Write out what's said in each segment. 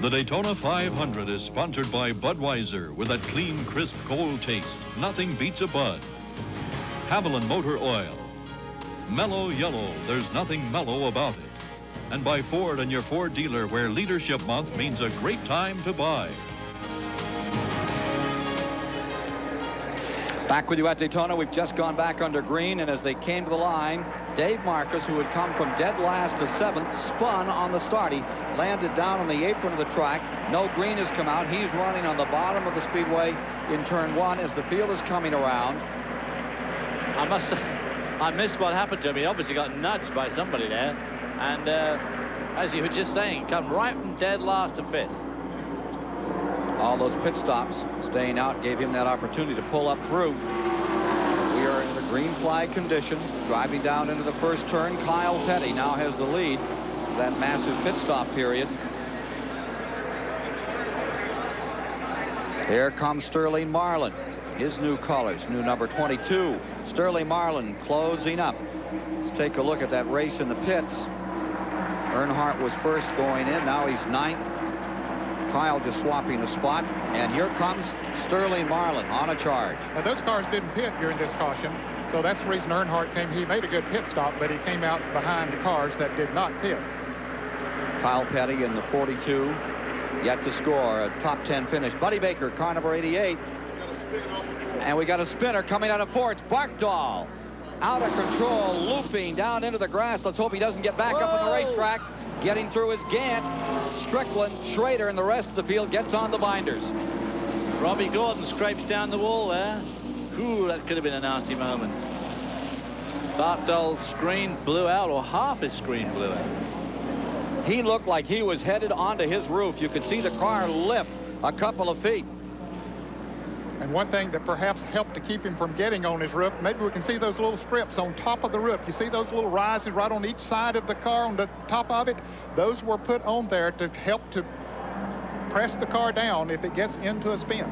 The Daytona 500 is sponsored by Budweiser with that clean, crisp, cold taste. Nothing beats a Bud. Haviland Motor Oil. Mellow Yellow, there's nothing mellow about it. And by Ford and your Ford dealer, where Leadership Month means a great time to buy. Back with you at Daytona. We've just gone back under green, and as they came to the line, Dave Marcus, who had come from dead last to 7th, spun on the start. He landed down on the apron of the track. No green has come out. He's running on the bottom of the speedway in turn 1 as the field is coming around. I must say, I missed what happened to him. He obviously got nudged by somebody there. And as you were just saying, come right from dead last to 5th. All those pit stops, staying out, gave him that opportunity to pull up through. We are in the green flag condition, driving down into the first turn. Kyle Petty now has the lead for that massive pit stop period. Here comes Sterling Marlin. His new colors, new number 22. Sterling Marlin closing up. Let's take a look at that race in the pits. Earnhardt was first going in. Now he's 9th. Kyle just swapping the spot, and here comes Sterling Marlin on a charge. Now those cars didn't pit during this caution, so that's the reason Earnhardt came. He made a good pit stop, but he came out behind the cars that did not pit. Kyle Petty in the 42, yet to score a top 10 finish. Buddy Baker, car number 88, and we got a spinner coming out of Porch. Barkdahl out of control, looping down into the grass. Let's hope he doesn't get back up on the racetrack. Getting through his Gant. Strickland, Schrader, and the rest of the field gets on the binders. Robbie Gordon scrapes down the wall there. Ooh, that could have been a nasty moment. Barkdahl's screen blew out, or half his screen blew out. He looked like he was headed onto his roof. You could see the car lift a couple of feet. And one thing that perhaps helped to keep him from getting on his roof, maybe we can see those little strips on top of the roof. You see those little rises right on each side of the car on the top of it? Those were put on there to help to press the car down if it gets into a spin.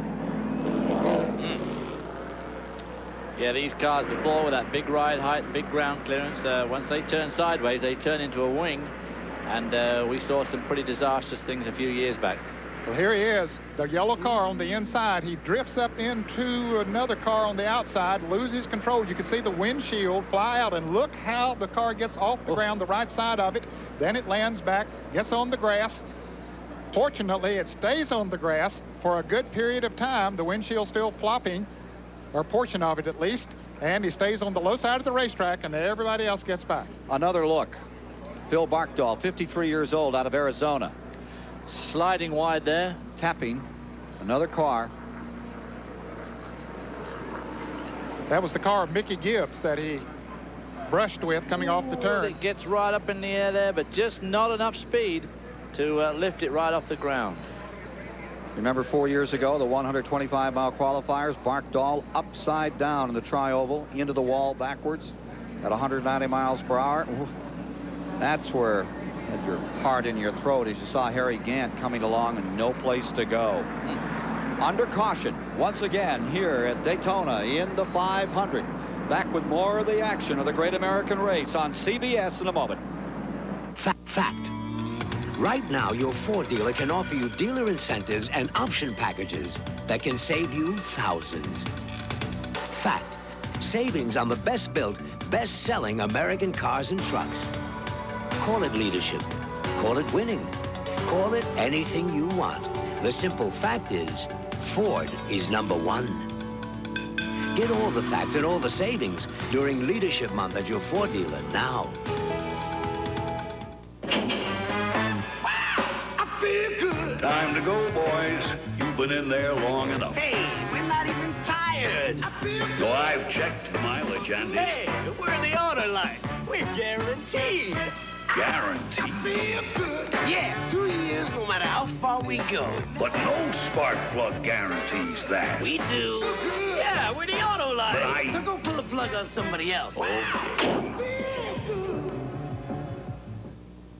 Yeah, these cars before with that big ride height, big ground clearance, once they turn sideways, they turn into a wing. And we saw some pretty disastrous things a few years back. Well, here he is, the yellow car on the inside. He drifts up into another car on the outside, loses control. You can see the windshield fly out, and look how the car gets off the ground, the right side of it. Then it lands back, gets on the grass. Fortunately, it stays on the grass for a good period of time. The windshield's still flopping, or a portion of it at least, and he stays on the low side of the racetrack, and everybody else gets by. Another look. Phil Barkdahl, 53 years old, out of Arizona. Sliding wide there. Tapping another car. That was the car of Mickey Gibbs that he brushed with coming off the turn. It gets right up in the air there, but just not enough speed to lift it right off the ground. Remember 4 years ago, the 125-mile qualifiers, Barkdahl upside down in the tri-oval, into the wall backwards at 190 miles per hour. That's where you had your heart in your throat as you saw Harry Gant coming along and no place to go. Under caution once again here at Daytona in the 500. Back with more of the action of the Great American Race on CBS in a moment. Fact. Right now, your Ford dealer can offer you dealer incentives and option packages that can save you thousands. Fact. Savings on the best-built, best-selling American cars and trucks. Call it leadership. Call it winning. Call it anything you want. The simple fact is, Ford is #1. Get all the facts and all the savings during Leadership Month at your Ford dealer now. Time to go, boys. You've been in there long enough. Hey, we're not even tired. I feel good. So I've checked the mileage and it's... Hey, we're the auto lights. We're guaranteed. guaranteed. Feel good. Yeah, 2 years no matter how far we go. But no spark plug guarantees that. We do. Yeah, we're the auto lights. But So go pull the plug on somebody else. Okay.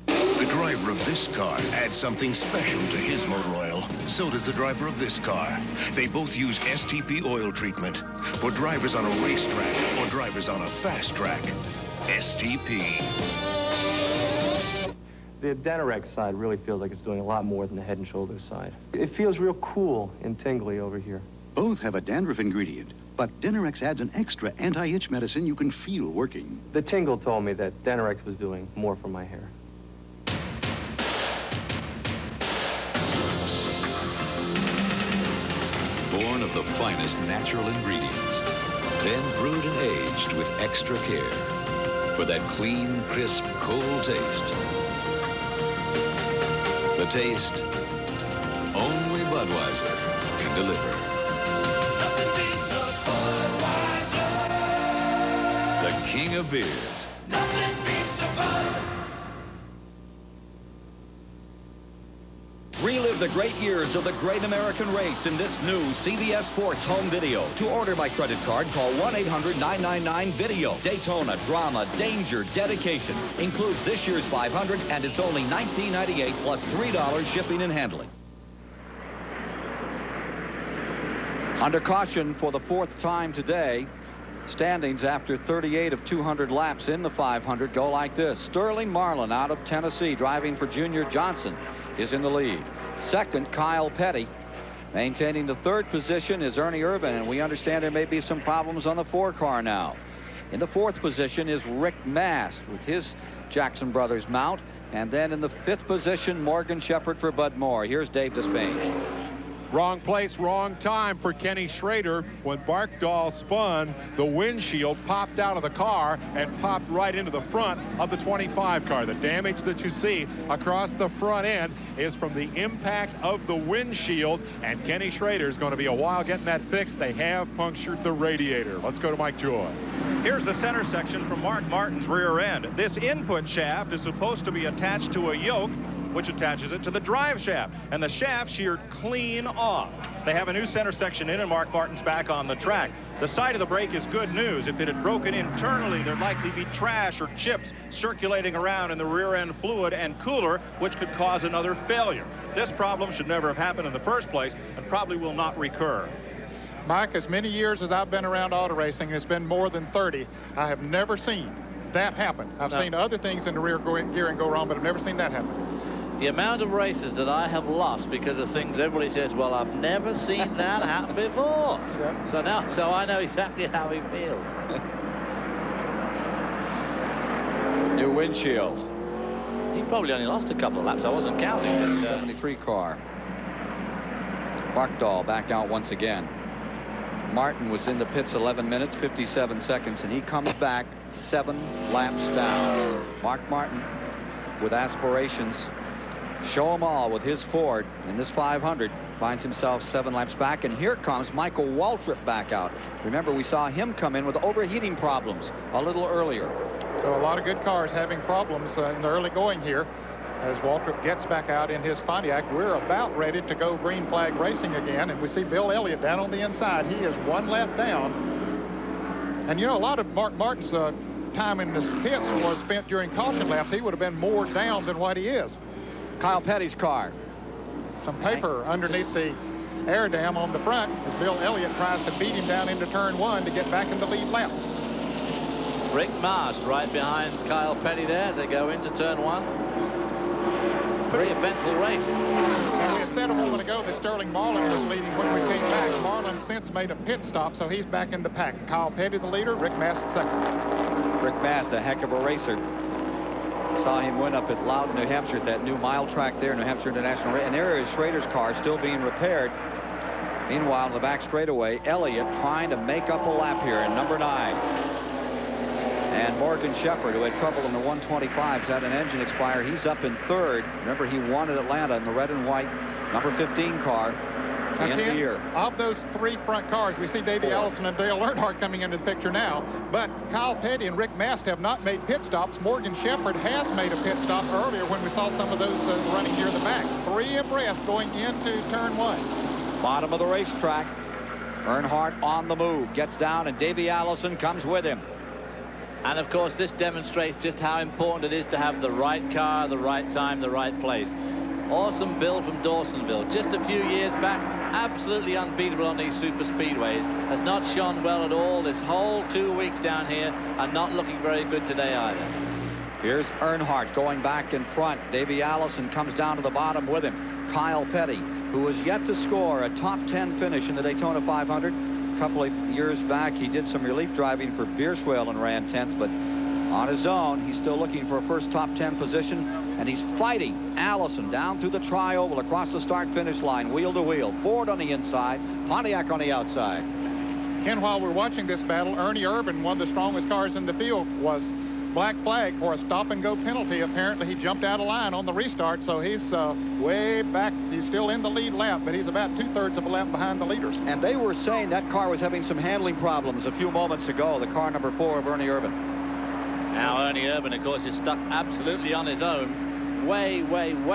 The driver of this car adds something special to his motor oil. So does the driver of this car. They both use STP oil treatment for drivers on a racetrack or drivers on a fast track. STP. The Denorex side really feels like it's doing a lot more than the Head & Shoulders side. It feels real cool and tingly over here. Both have a dandruff ingredient, but Denorex adds an extra anti-itch medicine you can feel working. The tingle told me that Denorex was doing more for my hair. Born of the finest natural ingredients, then brewed and aged with extra care for that clean, crisp, cold taste. The taste only Budweiser can deliver. Nothing beats a Budweiser. The king of beers. Nothing beats a Bud. Relive the great years of the Great American Race in this new CBS Sports home video. To order by credit card, call 1-800-999-VIDEO. Daytona, drama, danger, dedication. Includes this year's 500, and it's only $19.98 plus $3 shipping and handling. Under caution for the 4th time today, standings after 38 of 200 laps in the 500 go like this. Sterling Marlin out of Tennessee, driving for Junior Johnson, is in the lead. Second, Kyle Petty. Maintaining the 3rd position is Ernie Irvin, and we understand there may be some problems on the 4 car now. In the 4th position is Rick Mast with his Jackson Brothers mount, and then in the 5th position, Morgan Shepherd for Bud Moore. Here's Dave Despain. Wrong place, wrong time for Kenny Schrader. When Barkdahl spun, the windshield popped out of the car and popped right into the front of the 25 car. The damage that you see across the front end is from the impact of the windshield, and Kenny Schrader's going to be a while getting that fixed. They have punctured the radiator. Let's go to Mike Joy. Here's the center section from Mark Martin's rear end. This input shaft is supposed to be attached to a yoke which attaches it to the drive shaft, and the shaft sheared clean off. They have a new center section in, and Mark Martin's back on the track. The side of the brake is good news. If it had broken internally, there'd likely be trash or chips circulating around in the rear end fluid and cooler, which could cause another failure. This problem should never have happened in the first place and probably will not recur. Mike, as many years as I've been around auto racing, it's been more than 30, I have never seen that happen. I've seen other things in the rear gearing go wrong, but I've never seen that happen. The amount of races that I have lost because of things everybody says, well, I've never seen that happen before. Yep. So I know exactly how he feels. New windshield. He probably only lost a couple of laps. I wasn't counting. 73 car. Barkdahl back out once again. Martin was in the pits 11 minutes, 57 seconds, and he comes back 7 laps down. Mark Martin with aspirations. Show 'em all with his Ford in this 500. Finds himself 7 laps back, and here comes Michael Waltrip back out. Remember, we saw him come in with overheating problems a little earlier. So a lot of good cars having problems in the early going here. As Waltrip gets back out in his Pontiac, we're about ready to go green flag racing again, and we see Bill Elliott down on the inside. He is 1 lap down. And you know, a lot of Mark Martin's time in the pits was spent during caution laps. He would have been more down than what he is. Kyle Petty's car. Some paper underneath the air dam on the front as Bill Elliott tries to beat him down into turn 1 to get back in the lead lap. Rick Mast right behind Kyle Petty there as they go into turn 1. Pretty eventful race. And we had said a moment ago that Sterling Marlin was leading when we came back. Marlin since made a pit stop, so he's back in the pack. Kyle Petty the leader, Rick Mast second. Rick Mast, a heck of a racer. Saw him win up at Loudon, New Hampshire, at that new mile track there, New Hampshire International. And there is Schrader's car still being repaired. Meanwhile, in the back straightaway, Elliott trying to make up a lap here in number 9. And Morgan Shepherd, who had trouble in the 125s, had an engine expire. He's up in 3rd. Remember, he won at Atlanta in the red and white number 15 car at the end of the year. Of those 3 front cars, we see Davey Allison and Dale Earnhardt coming into the picture now. But Kyle Petty and Rick Mast have not made pit stops. Morgan Shepherd has made a pit stop earlier when we saw some of those running near the back. 3 abreast going into turn 1. Bottom of the racetrack. Earnhardt on the move. Gets down, and Davey Allison comes with him. And of course, this demonstrates just how important it is to have the right car, the right time, the right place. Awesome build from Dawsonville. Just a few years back, absolutely unbeatable on these super speedways. Has not shone well at all this whole 2 weeks down here, and not looking very good today either. Here's Earnhardt going back in front. Davey Allison comes down to the bottom with him. Kyle Petty, who has yet to score a top 10 finish in the Daytona 500. A couple of years back, he did some relief driving for Bierswell and ran 10th, but on his own, he's still looking for a first top 10 position, and he's fighting Allison down through the tri-oval across the start-finish line, wheel to wheel. Ford on the inside, Pontiac on the outside. Ken, while we're watching this battle, Ernie Irvan, one of the strongest cars in the field, was black flag for a stop-and-go penalty. Apparently, he jumped out of line on the restart, so he's way back. He's still in the lead lap, but he's about 2/3 of a lap behind the leaders. And they were saying that car was having some handling problems a few moments ago, the car number 4 of Ernie Irvan. Now Ernie Irvan, of course, is stuck absolutely on his own, way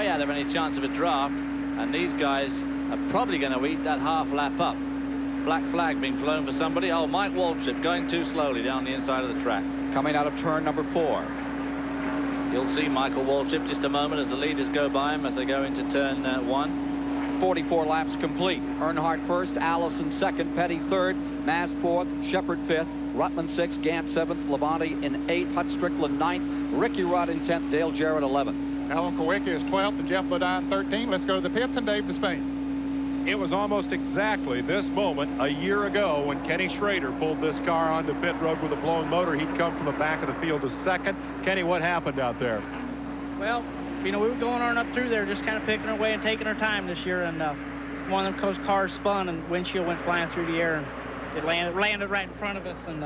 out of any chance of a draft, and these guys are probably going to eat that half lap up. Black flag being flown for somebody. Oh, Mike Waltrip going too slowly down the inside of the track. Coming out of turn number 4. You'll see Michael Waltrip just a moment as the leaders go by him as they go into turn 1. 44 laps complete. Earnhardt first, Allison second, Petty third, Mast fourth, Shepard fifth, Rutland 6th, Gant 7th, Labonte in 8th, Hut Strickland 9th, Ricky Rudd in 10th, Dale Jarrett 11th. Alan Kowicki is 12th and Jeff Bodine 13th. Let's go to the pits and Dave Despain. It was almost exactly this moment a year ago when Kenny Schrader pulled this car onto pit road with a blown motor. He'd come from the back of the field to second. Kenny, what happened out there? Well, you know, we were going on up through there, just kind of picking our way and taking our time this year, and one of those cars spun and windshield went flying through the air, and it landed right in front of us, and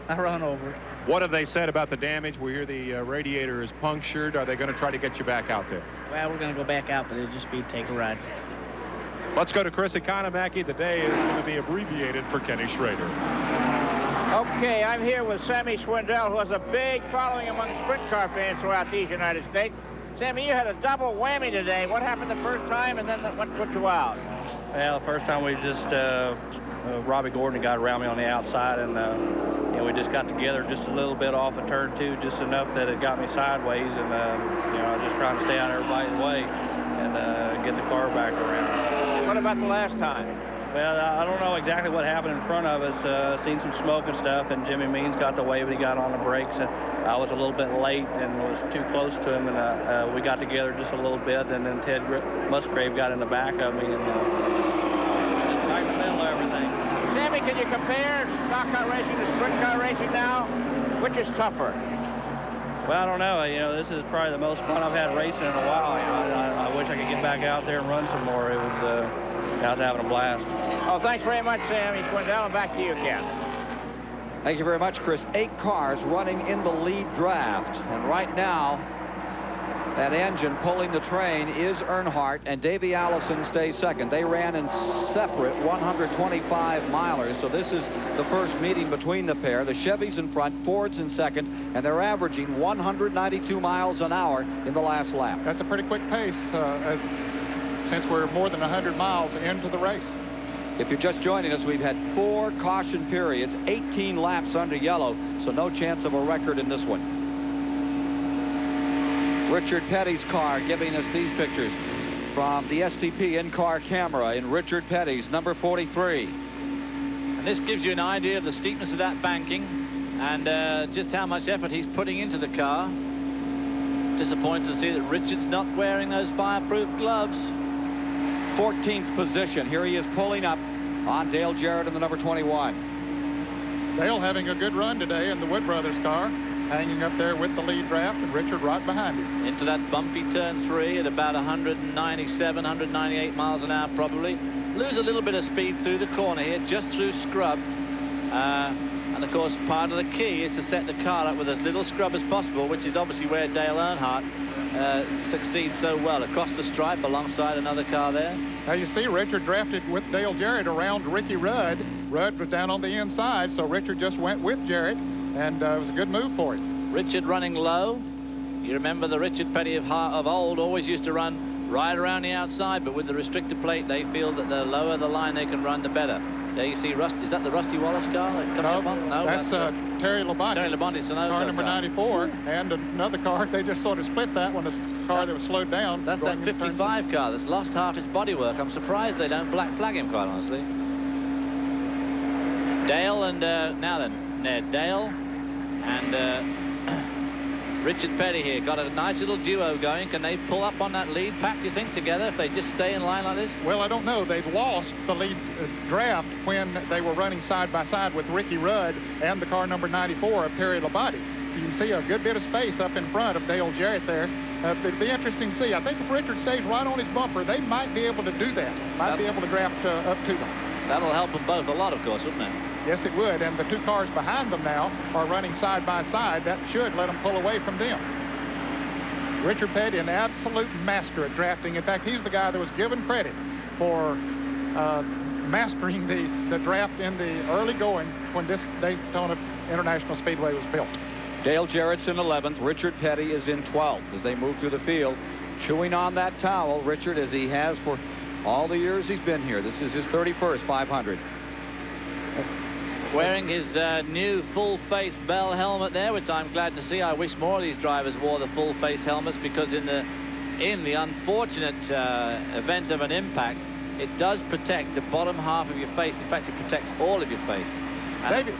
I run over it. What have they said about the damage? We hear the radiator is punctured. Are they going to try to get you back out there? Well, we're going to go back out, but it'll just be take a ride. Let's go to Chris Economaki. The day is going to be abbreviated for Kenny Schrader. Okay, I'm here with Sammy Schwindel, who has a big following among sprint car fans throughout these United States. Sammy, you had a double whammy today. What happened the first time, and then what put you out? Well, the first time we just, Robbie Gordon got around me on the outside, and you know, we just got together just a little bit off of turn 2, just enough that it got me sideways, and you know, I was just trying to stay out of everybody's way and get the car back around. What about the last time? Well, I don't know exactly what happened in front of us. Seen some smoke and stuff, and Jimmy Means got the way, but he got on the brakes, and I was a little bit late and was too close to him, and we got together just a little bit, and then Ted Musgrave got in the back of me, and just right in the middle of everything. Sammy, can you compare stock car racing to sprint car racing now? Which is tougher? Well, I don't know. You know, this is probably the most fun I've had racing in a while. You know, I wish I could get back out there and run some more. I was having a blast. Oh, thanks very much, Sammy Schwindel, and back to you, Ken. Thank you very much, Chris. 8 cars running in the lead draft, and right now, that engine pulling the train is Earnhardt, and Davey Allison stays second. They ran in separate 125 milers, so this is the first meeting between the pair. The Chevys in front, Ford's in second, and they're averaging 192 miles an hour in the last lap. That's a pretty quick pace since we're more than 100 miles into the race. If you're just joining us, we've had 4 caution periods, 18 laps under yellow, so no chance of a record in this one. Richard Petty's car giving us these pictures from the STP in-car camera in Richard Petty's number 43. And this gives you an idea of the steepness of that banking and just how much effort he's putting into the car. Disappointed to see that Richard's not wearing those fireproof gloves. 14th position. Here he is pulling up on Dale Jarrett in the number 21. Dale having a good run today in the Wood Brothers car, hanging up there with the lead draft, and Richard right behind him. Into that bumpy turn 3 at about 197, 198 miles an hour probably. Lose a little bit of speed through the corner here, just through scrub. And of course, part of the key is to set the car up with as little scrub as possible, which is obviously where Dale Earnhardt succeeds so well, across the stripe alongside another car there. Now you see Richard drafted with Dale Jarrett around Ricky Rudd. Rudd was down on the inside, so Richard just went with Jarrett, and it was a good move for him. Richard running low. You remember the Richard Petty of old always used to run right around the outside, but with the restrictor plate, they feel that the lower the line they can run, the better. There you see Rusty. Is that the Rusty Wallace car? No, that's Terry Labonte. Terry Labonte's car number 94, and another car. They just sort of split that one. A car that was slowed down. That's that 55 car that's lost half its bodywork. I'm surprised they don't black flag him, quite honestly. Dale and now then, Ned Dale and Richard Petty here got a nice little duo going. Can they pull up on that lead pack, do you think, together, if they just stay in line like this? Well, I don't know. They've lost the lead draft when they were running side by side with Ricky Rudd and the car number 94 of Terry Labonte. So you can see a good bit of space up in front of Dale Jarrett there. It'd be interesting to see. I think if Richard stays right on his bumper, they might be able to do that. Might be able to draft up to them. That'll help them both a lot, of course, wouldn't it? Yes, it would. And the two cars behind them now are running side by side. That should let them pull away from them. Richard Petty, an absolute master at drafting. In fact, he's the guy that was given credit for mastering the draft in the early going when this Daytona International Speedway was built. Dale Jarrett's in 11th. Richard Petty is in 12th as they move through the field. Chewing on that towel, Richard, as he has for all the years he's been here. This is his 31st 500. Wearing his new full-face Bell helmet there, which I'm glad to see. I wish more of these drivers wore the full-face helmets, because in the unfortunate event of an impact, it does protect the bottom half of your face. In fact, it protects all of your face. David,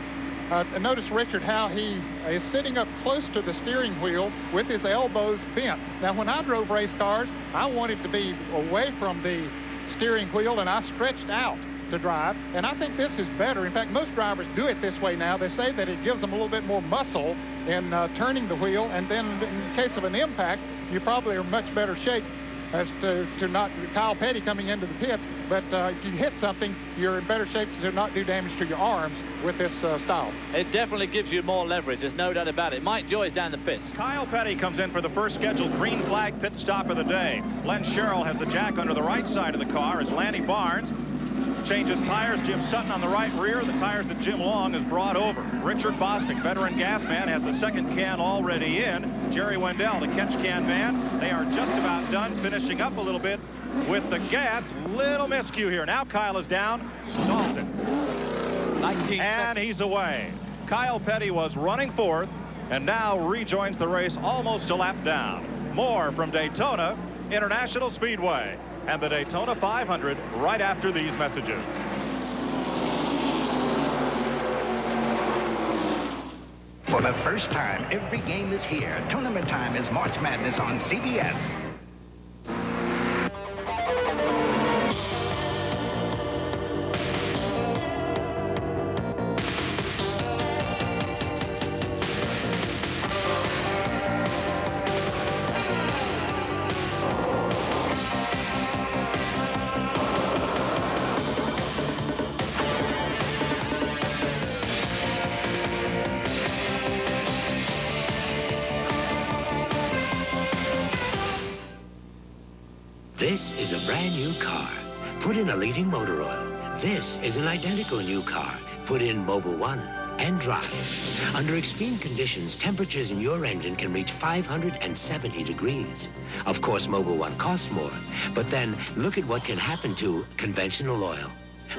notice, Richard, how he is sitting up close to the steering wheel with his elbows bent. Now, when I drove race cars, I wanted to be away from the steering wheel, and I stretched out to drive, and I think this is better. In fact, most drivers do it this way now. They say that it gives them a little bit more muscle in turning the wheel, and then in case of an impact, you probably are in much better shape as to not Kyle Petty coming into the pits, but if you hit something, you're in better shape to not do damage to your arms with this style. It definitely gives you more leverage, there's no doubt about it. Mike Joy's down the pits. Kyle Petty comes in for the first scheduled green flag pit stop of the day. Len Sherrill has the jack under the right side of the car as Lanny Barnes changes tires. Jim Sutton on the right rear, the tires that Jim Long has brought over. Richard Bostic, veteran gas man, has the second can already in. Jerry Wendell, the catch can man. They are just about done, finishing up a little bit with the gas. Little miscue here. Now Kyle is down. Dalton. 19 and he's away. Kyle Petty was running fourth and now rejoins the race almost a lap down. More from Daytona International Speedway and the Daytona 500 right after these messages. For the first time, every game is here. Tournament time is March Madness on CBS. This is a brand new car. Put in a leading motor oil. This is an identical new car. Put in Mobil 1 and drive. Under extreme conditions, temperatures in your engine can reach 570 degrees. Of course, Mobil 1 costs more, but then look at what can happen to conventional oil.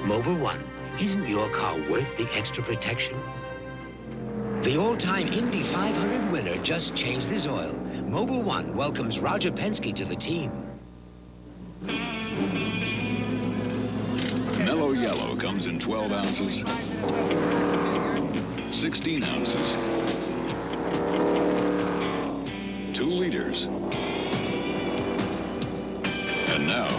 Mobil 1, isn't your car worth the extra protection? The all-time Indy 500 winner just changed his oil. Mobil 1 welcomes Roger Penske to the team. Mellow Yellow comes in 12 ounces, 16 ounces, 2 liters, and now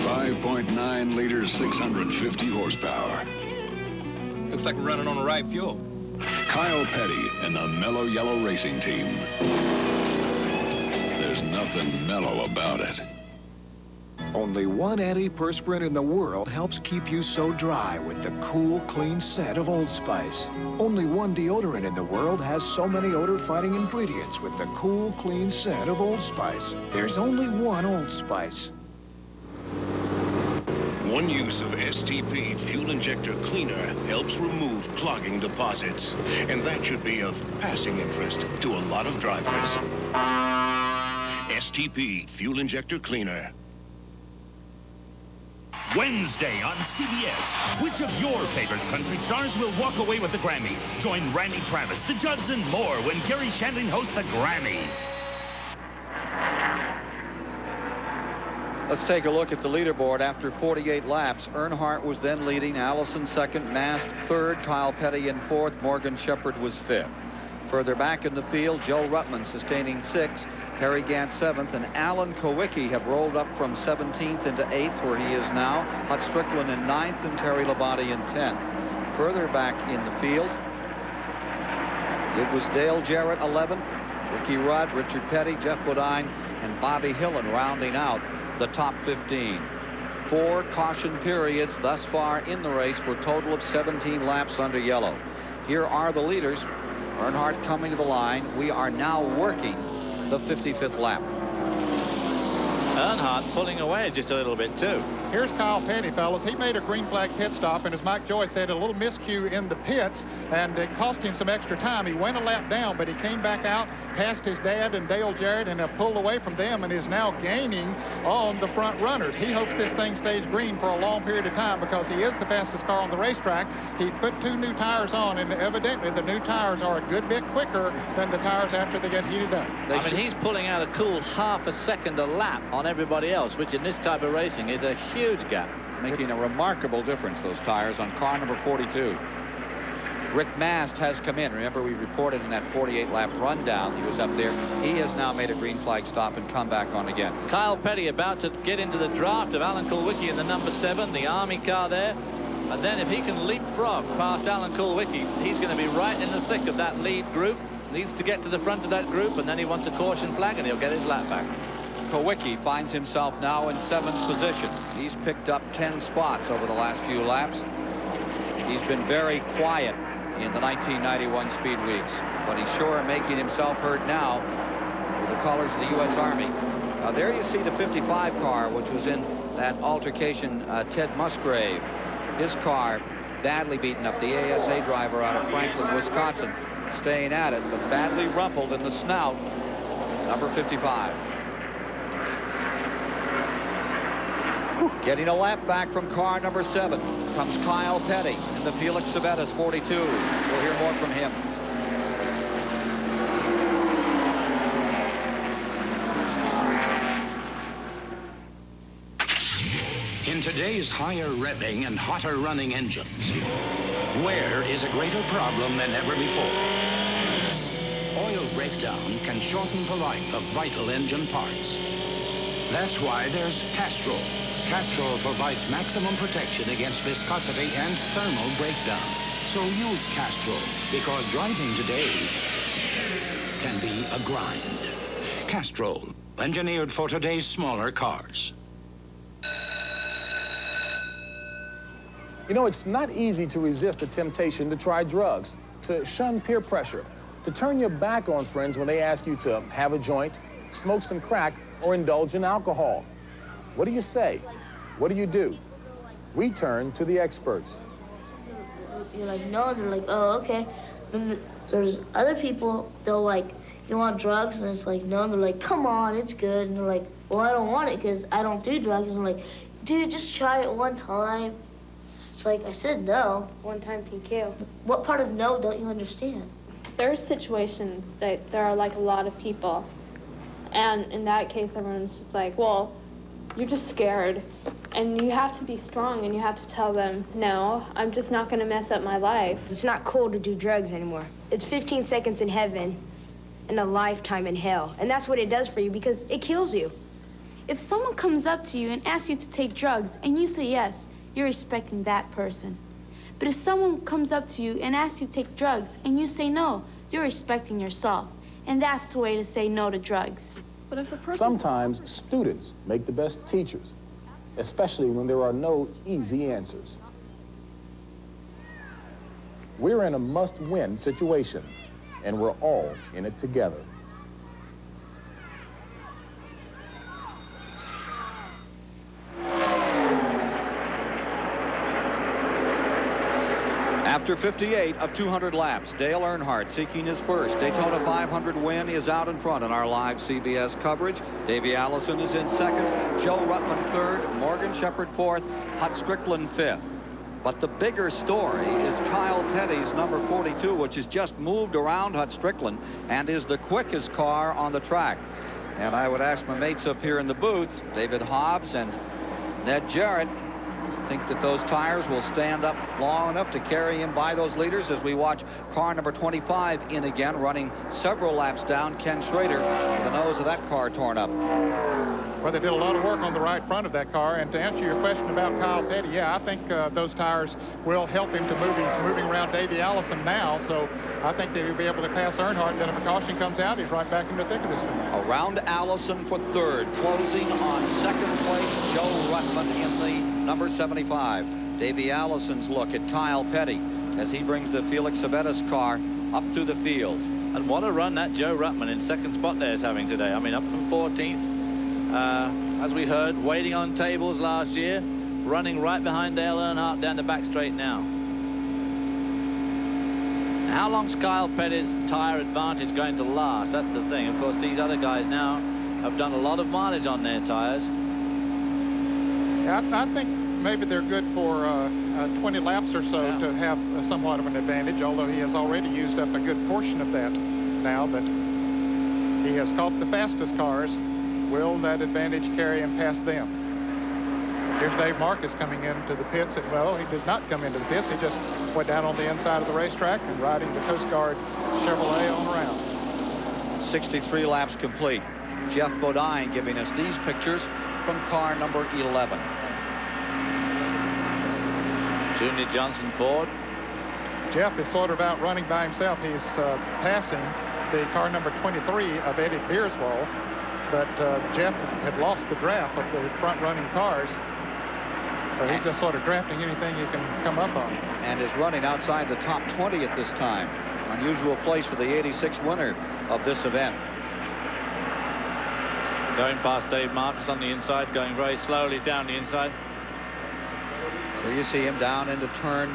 5.9 liters, 650 horsepower. Looks like we're running on the right fuel. Kyle Petty and the Mellow Yellow Racing Team. There's nothing mellow about it. Only one antiperspirant in the world helps keep you so dry with the cool, clean scent of Old Spice. Only one deodorant in the world has so many odor-fighting ingredients with the cool, clean scent of Old Spice. There's only one Old Spice. One use of STP Fuel Injector Cleaner helps remove clogging deposits. And that should be of passing interest to a lot of drivers. STP Fuel Injector Cleaner. Wednesday on CBS. Which of your favorite country stars will walk away with the Grammy? Join Randy Travis, the Judds, and more when Gary Shandling hosts the Grammys. Let's take a look at the leaderboard after 48 laps. Earnhardt was then leading, Allison second, Mast third, Kyle Petty in fourth, Morgan Shepherd was fifth. Further back in the field, Joe Ruttman sustaining 6th, Harry Gant 7th, and Alan Kowicki have rolled up from 17th into 8th, where he is now. Hut Strickland in 9th and Terry Labonte in 10th. Further back in the field, it was Dale Jarrett 11th, Ricky Rudd, Richard Petty, Jeff Bodine, and Bobby Hillen rounding out the top 15. 4 caution periods thus far in the race for a total of 17 laps under yellow. Here are the leaders. Earnhardt coming to the line. We are now working the 55th lap. Earnhardt pulling away just a little bit too. Here's Kyle Petty, fellas. He made a green flag pit stop, and as Mike Joy said, a little miscue in the pits, and it cost him some extra time. He went a lap down, but he came back out past his dad and Dale Jarrett and have pulled away from them and is now gaining on the front runners. He hopes this thing stays green for a long period of time because he is the fastest car on the racetrack. He put 2 new tires on, and evidently the new tires are a good bit quicker than the tires after they get heated up. I mean, he's pulling out a cool half a second a lap on everybody else, which in this type of racing is a huge gap. Making a remarkable difference, those tires, on car number 42. Rick Mast has come in. Remember, we reported in that 48-lap rundown he was up there. He has now made a green flag stop and come back on again. Kyle Petty about to get into the draft of Alan Kulwicki in the number 7, the Army car there. And then if he can leapfrog past Alan Kulwicki, he's going to be right in the thick of that lead group. Needs to get to the front of that group, and then he wants a caution flag, and he'll get his lap back. Kowicki finds himself now in 7th position. He's picked up 10 spots over the last few laps. He's been very quiet in the 1991 Speed Weeks, but he's sure making himself heard now with the colors of the U.S. Army. Now there you see the 55 car, which was in that altercation, Ted Musgrave. His car badly beaten up, the ASA driver out of Franklin, Wisconsin, staying at it, but badly rumpled in the snout, number 55. Getting a lap back from car number 7 comes Kyle Petty in the Felix Savetta's 42. We'll hear more from him. In today's higher revving and hotter running engines, wear is a greater problem than ever before. Oil breakdown can shorten the life of vital engine parts. That's why there's Castrol. Castrol provides maximum protection against viscosity and thermal breakdown. So use Castrol, because driving today can be a grind. Castrol, engineered for today's smaller cars. You know, it's not easy to resist the temptation to try drugs, to shun peer pressure, to turn your back on friends when they ask you to have a joint, smoke some crack, or indulge in alcohol. What do you say? What do you do? We turn to the experts. You're like, no, they're like, oh, okay. Then there's other people, they'll like, you want drugs? And it's like, no, and they're like, come on, it's good. And they're like, well, I don't want it because I don't do drugs. And I'm like, dude, just try it one time. It's like, I said no. One time can kill. What part of no don't you understand? There are situations that there are like a lot of people. And in that case, everyone's just like, well, you're just scared. And you have to be strong and you have to tell them, no, I'm just not going to mess up my life. It's not cool to do drugs anymore. It's 15 seconds in heaven and a lifetime in hell. And that's what it does for you because it kills you. If someone comes up to you and asks you to take drugs and you say yes, you're respecting that person. But if someone comes up to you and asks you to take drugs and you say no, you're respecting yourself. And that's the way to say no to drugs. But if the person... Sometimes students make the best teachers, especially when there are no easy answers. We're in a must-win situation, and we're all in it together. After 58 of 200 laps, Dale Earnhardt seeking his first Daytona 500 win is out in front in our live CBS coverage. Davey Allison is in second, Joe Ruttman third, Morgan Shepherd fourth, Hut Strickland fifth. But the bigger story is Kyle Petty's number 42, which has just moved around Hut Strickland and is the quickest car on the track. And I would ask my mates up here in the booth, David Hobbs and Ned Jarrett, think that those tires will stand up long enough to carry him by those leaders as we watch car number 25 in again, running several laps down. Ken Schrader with the nose of that car torn up. Well, they did a lot of work on the right front of that car. And to answer your question about Kyle Petty, yeah, I think those tires will help him to move. He's moving around Davey Allison now, so I think that he'll be able to pass Earnhardt. Then if a caution comes out, he's right back in the thick of this thing. Around Allison for third, closing on second place, Joe Ruttman in the number 75. Davey Allison's look at Kyle Petty as he brings the Felix Sabetta's car up through the field. And what a run that Joe Ruttman in second spot there is having today. I mean, up from 14th. As we heard, waiting on tables last year, running right behind Dale Earnhardt down the back straight now. How long's Kyle Petty's tire advantage going to last? That's the thing. Of course, these other guys now have done a lot of mileage on their tires. Yeah, I think maybe they're good for 20 laps or so to have somewhat of an advantage, although he has already used up a good portion of that now, but he has caught the fastest cars. Will that advantage carry him past them? Here's Dave Marcus coming into the pits. Well, he did not come into the pits. He just went down on the inside of the racetrack and riding the Coast Guard Chevrolet on around. 63 laps complete. Jeff Bodine giving us these pictures from car number 11. Junior Johnson Ford. Jeff is sort of out running by himself. He's passing the car number 23 of Eddie Beerswall. But Jeff had lost the draft of the front-running cars. So he's just sort of drafting anything he can come up on. And is running outside the top 20 at this time. Unusual place for the 86 winner of this event. Going past Dave Marcus on the inside, going very slowly down the inside. So you see him down into turn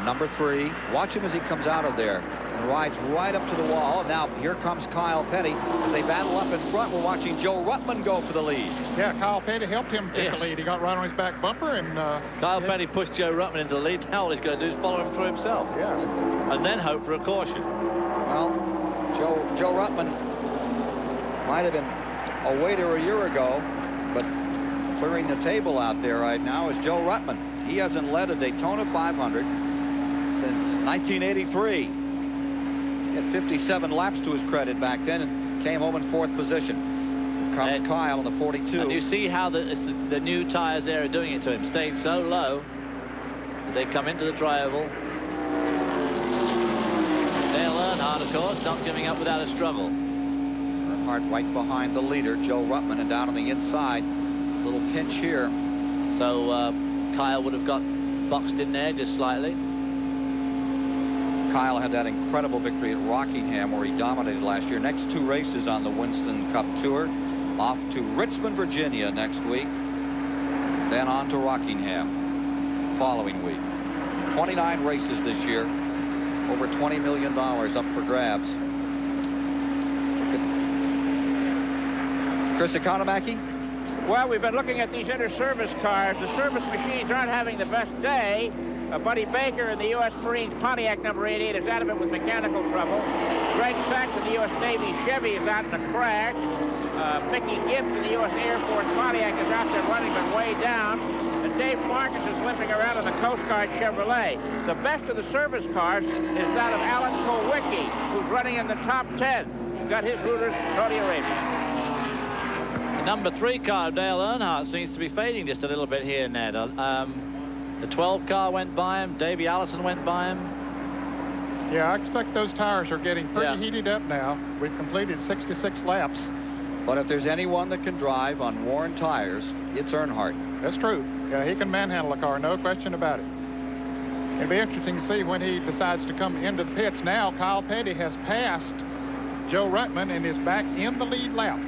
number 3. Watch him as he comes out of there and rides right up to the wall. Now here comes Kyle Petty as they battle up in front. We're watching Joe Ruttman go for the lead. Yeah, Kyle Petty helped him take the lead. He got right on his back bumper and Kyle Petty pushed Joe Ruttman into the lead. Now all he's going to do is follow him through himself. Yeah. And then hope for a caution. Well, Joe Ruttman might have been a waiter a year ago, but clearing the table out there right now is Joe Ruttman. He hasn't led a Daytona 500 since 1983. He had 57 laps to his credit back then and came home in 4th position. Here comes Kyle on the 42. And you see how the new tires there are doing it to him. Stayed so low as they come into the tri-oval. Dale Earnhardt, of course, not giving up without a struggle. Earnhardt right behind the leader, Joe Ruttman, and down on the inside. Little pinch here. So Kyle would have got boxed in there just slightly. Kyle had that incredible victory at Rockingham where he dominated last year. Next 2 races on the Winston Cup Tour. Off to Richmond, Virginia next week. Then on to Rockingham following week. 29 races this year. Over $20 million up for grabs. Chris Economaki? Well, we've been looking at these inter-service cars. The service machines aren't having the best day. Buddy Baker in the U.S. Marines Pontiac number 88 is out of it with mechanical trouble. Greg Sachs in the U.S. Navy Chevy is out in a crash. Mickey Gibbs in the U.S. Air Force Pontiac is out there running but way down. And Dave Marcus is limping around in the Coast Guard Chevrolet. The best of the service cars is that of Alan Kowicki, who's running in the top 10. He's got his rooters in Saudi Arabia. The number 3 car of Dale Earnhardt seems to be fading just a little bit here, Ned. The 12 car went by him. Davey Allison went by him. Yeah, I expect those tires are getting pretty heated up now. We've completed 66 laps. But if there's anyone that can drive on worn tires, it's Earnhardt. That's true. Yeah, he can manhandle a car, no question about it. It'll be interesting to see when he decides to come into the pits. Now, Kyle Petty has passed Joe Ruttman and is back in the lead lap.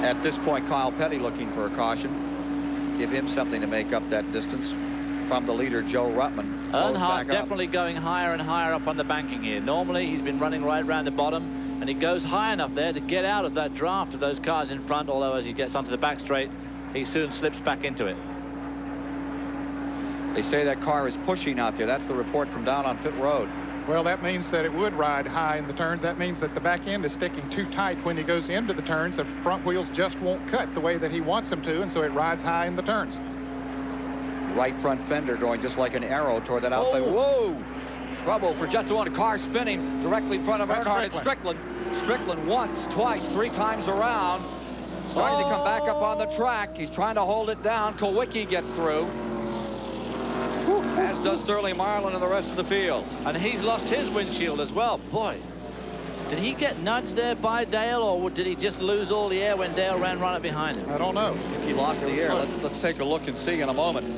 At this point, Kyle Petty looking for a caution. Give him something to make up that distance from the leader, Joe Ruttman. Earnhardt definitely going higher and higher up on the banking here. Normally, he's been running right around the bottom, and he goes high enough there to get out of that draft of those cars in front, although as he gets onto the back straight, he soon slips back into it. They say that car is pushing out there. That's the report from down on pit road. Well, that means that it would ride high in the turns. That means that the back end is sticking too tight when he goes into the turns. The front wheels just won't cut the way that he wants them to, and so it rides high in the turns. Right front fender going just like an arrow toward that outside. Oh. Whoa! Trouble for just one. Car spinning directly in front of Earnhardt. It's Strickland. Strickland once, twice, 3 times around. Starting to come back up on the track. He's trying to hold it down. Kulwicki gets through. As does Sterling Marlin and the rest of the field. And he's lost his windshield as well. Boy, did he get nudged there by Dale, or did he just lose all the air when Dale ran right up behind him? I don't know. I think he lost the air. Let's take a look and see in a moment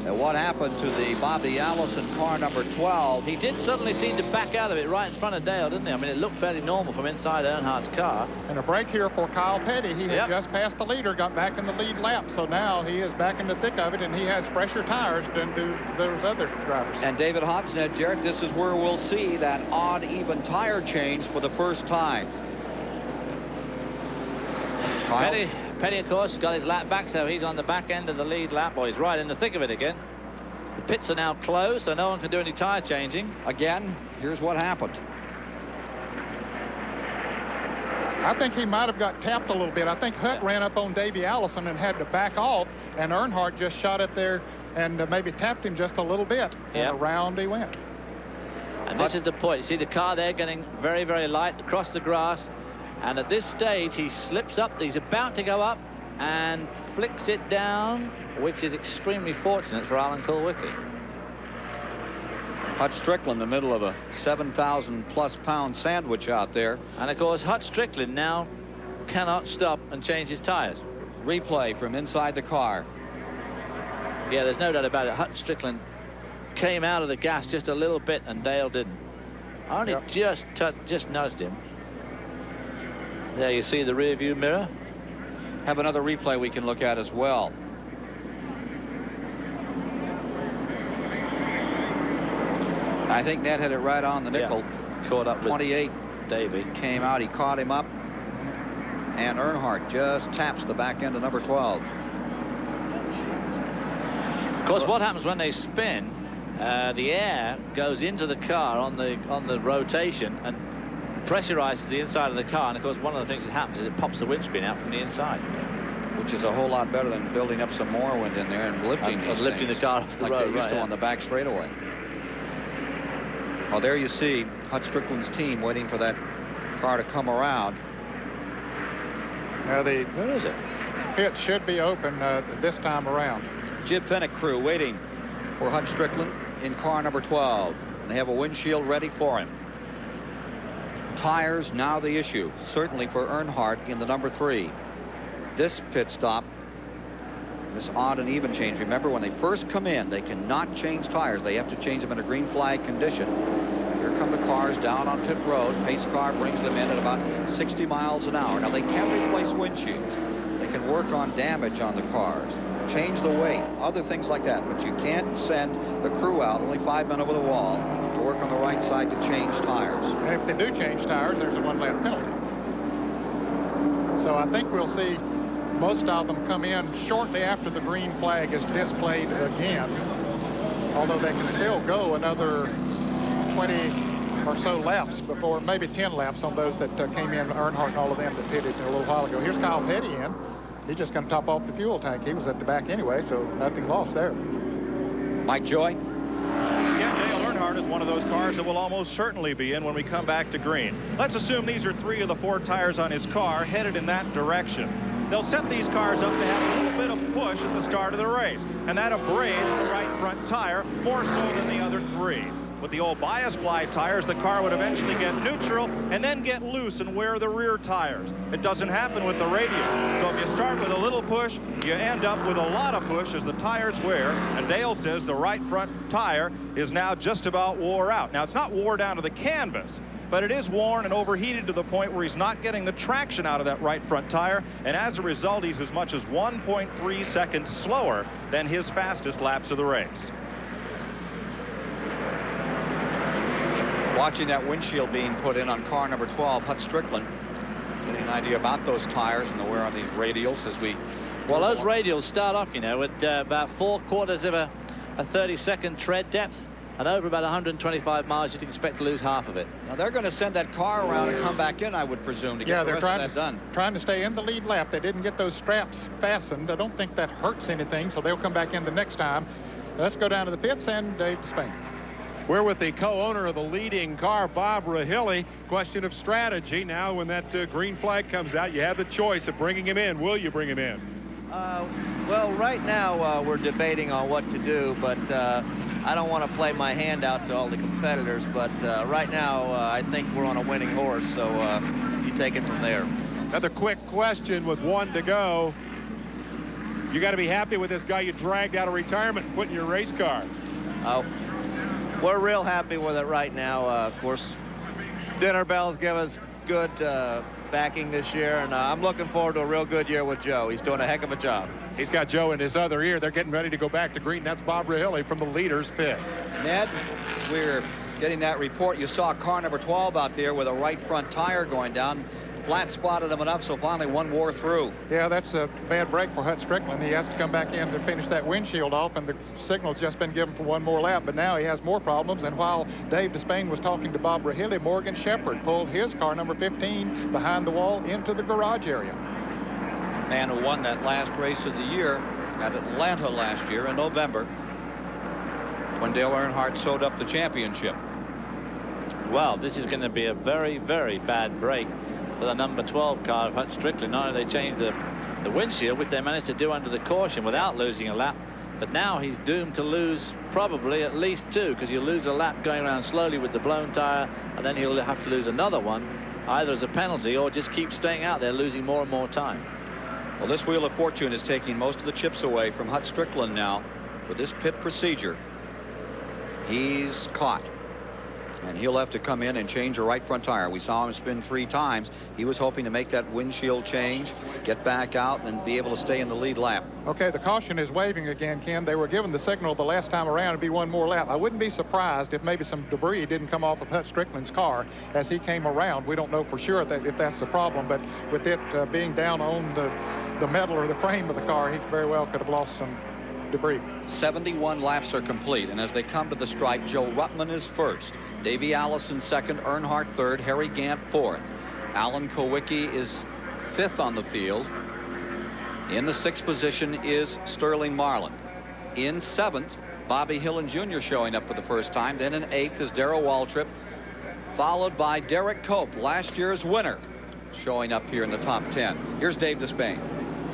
at what happened to the Bobby Allison car number 12. He did suddenly seem to back out of it right in front of Dale, didn't he? I mean, it looked fairly normal from inside Earnhardt's car. And a break here for Kyle Petty. He had just passed the leader, got back in the lead lap. So now he is back in the thick of it, and he has fresher tires than do those other drivers. And David Hobsnet, Jarrett, this is where we'll see that odd even tire change for the first time. Petty, of course, got his lap back, so he's on the back end of the lead lap, or he's right in the thick of it again. The pits are now closed, so no one can do any tire changing. Again, here's what happened. I think he might have got tapped a little bit. I think Hutt ran up on Davey Allison and had to back off, and Earnhardt just shot up there and maybe tapped him just a little bit. And around he went. And this is the point. You see the car there getting very, very light across the grass. And at this stage, he slips up. He's about to go up and flicks it down, which is extremely fortunate for Alan Kulwicki. Hut Strickland, the middle of a 7,000+ pound sandwich out there. And of course, Hut Strickland now cannot stop and change his tires. Replay from inside the car. Yeah, there's no doubt about it. Hut Strickland came out of the gas just a little bit, and Dale didn't. Only just nudged him. There you see the rear view mirror. Have another replay we can look at as well. I think Ned had it right on the nickel. Caught up 28. Davey came out. He caught him up. And Earnhardt just taps the back end of number 12. Of course, what happens when they spin, the air goes into the car on the rotation and pressurizes the inside of the car, and of course one of the things that happens is it pops the windscreen out from the inside, which is a whole lot better than building up some more wind in there and lifting the car off the like road, they used to on the back straightaway. Well, there you see Hut Strickland's team waiting for that car to come around. Now the where is it? Pit should be open this time around. Jib Fennick crew waiting for Hut Strickland in car number 12, and they have a windshield ready for him. Tires now the issue, certainly for Earnhardt in the number 3. This pit stop, this odd and even change. Remember, when they first come in, they cannot change tires. They have to change them in a green flag condition. Here come the cars down on pit road. Pace car brings them in at about 60 miles an hour. Now, they can replace windshields. They can work on damage on the cars, change the weight, other things like that. But you can't send the crew out, only 5 men over the wall, to work on the right side to change tires. And if they do change tires, there's a 1-lap penalty. So I think we'll see most of them come in shortly after the green flag is displayed again, although they can still go another 20 or so laps before, maybe 10 laps on those that came in, Earnhardt and all of them that pitted a little while ago. Here's Kyle Petty in. He's just going to top off the fuel tank. He was at the back anyway, so nothing lost there. Mike Joy. Yeah, Dale Earnhardt is one of those cars that will almost certainly be in when we come back to green. Let's assume these are 3 of the 4 tires on his car headed in that direction. They'll set these cars up to have a little bit of push at the start of the race, and that abrades the right front tire more so than the other 3. With the old bias ply tires, the car would eventually get neutral and then get loose and wear the rear tires. It doesn't happen with the radial. So if you start with a little push, you end up with a lot of push as the tires wear. And Dale says the right front tire is now just about wore out. Now, it's not wore down to the canvas, but it is worn and overheated to the point where he's not getting the traction out of that right front tire. And as a result, he's as much as 1.3 seconds slower than his fastest laps of the race. Watching that windshield being put in on car number 12, Hut Strickland, getting an idea about those tires and the wear on these radials as we... Well, those radials start off, you know, at about 4/4 of a 30-second tread depth. And over about 125 miles, you'd expect to lose half of it. Now they're going to send that car around and come back in, I would presume, to get the rest of that done. Trying to stay in the lead lap. They didn't get those straps fastened. I don't think that hurts anything, so they'll come back in the next time. Let's go down to the pits and Dave Despain. We're with the co-owner of the leading car, Bob Rahilly. Question of strategy. Now, when that green flag comes out, you have the choice of bringing him in. Will you bring him in? Well, right now we're debating on what to do, but I don't want to play my hand out to all the competitors. But right now, I think we're on a winning horse, so you take it from there. Another quick question with 1 to go. You got to be happy with this guy you dragged out of retirement and put in your race car. We're real happy with it right now. Of course, Dinner Bells give us good backing this year, and I'm looking forward to a real good year with Joe. He's doing a heck of a job. He's got Joe in his other ear. They're getting ready to go back to green. That's Bob Rahilly from the leader's pit. Ned, as we were getting that report, you saw car number 12 out there with a right front tire going down. Flat spotted him enough, so finally one wore through. Yeah, that's a bad break for Hut Strickland. He has to come back in to finish that windshield off, and the signal's just been given for one more lap, but now he has more problems. And while Dave Despain was talking to Bob Rahilly, Morgan Shepherd pulled his car number 15 behind the wall into the garage area. Man who won that last race of the year at Atlanta last year in November when Dale Earnhardt sewed up the championship. Well, this is going to be a very, very bad break for the number 12 car of Hut Strickland. Not only they changed the windshield, which they managed to do under the caution without losing a lap, but now he's doomed to lose probably at least 2, because he'll lose a lap going around slowly with the blown tire, and then he'll have to lose another one, either as a penalty or just keep staying out there, losing more and more time. Well, this Wheel of Fortune is taking most of the chips away from Hut Strickland now with this pit procedure. He's caught, and he'll have to come in and change a right front tire. We saw him spin 3 times. He was hoping to make that windshield change, get back out, and be able to stay in the lead lap. Okay, the caution is waving again, Ken. They were given the signal the last time around to be one more lap. I wouldn't be surprised if maybe some debris didn't come off of Hut Strickland's car as he came around. We don't know for sure if that's the problem, but with it being down on the metal or the frame of the car, he very well could have lost some debris. 71 laps are complete, and as they come to the stripe, Joe Ruttman is first, Davey Allison second, Earnhardt third, Harry Gant fourth. Alan Kowicki is 5th on the field. In the 6th position is Sterling Marlin. In 7th, Bobby Hillin Jr. showing up for the first time. Then in 8th is Darrell Waltrip, followed by Derek Cope, last year's winner, showing up here in the top 10. Here's Dave Despain.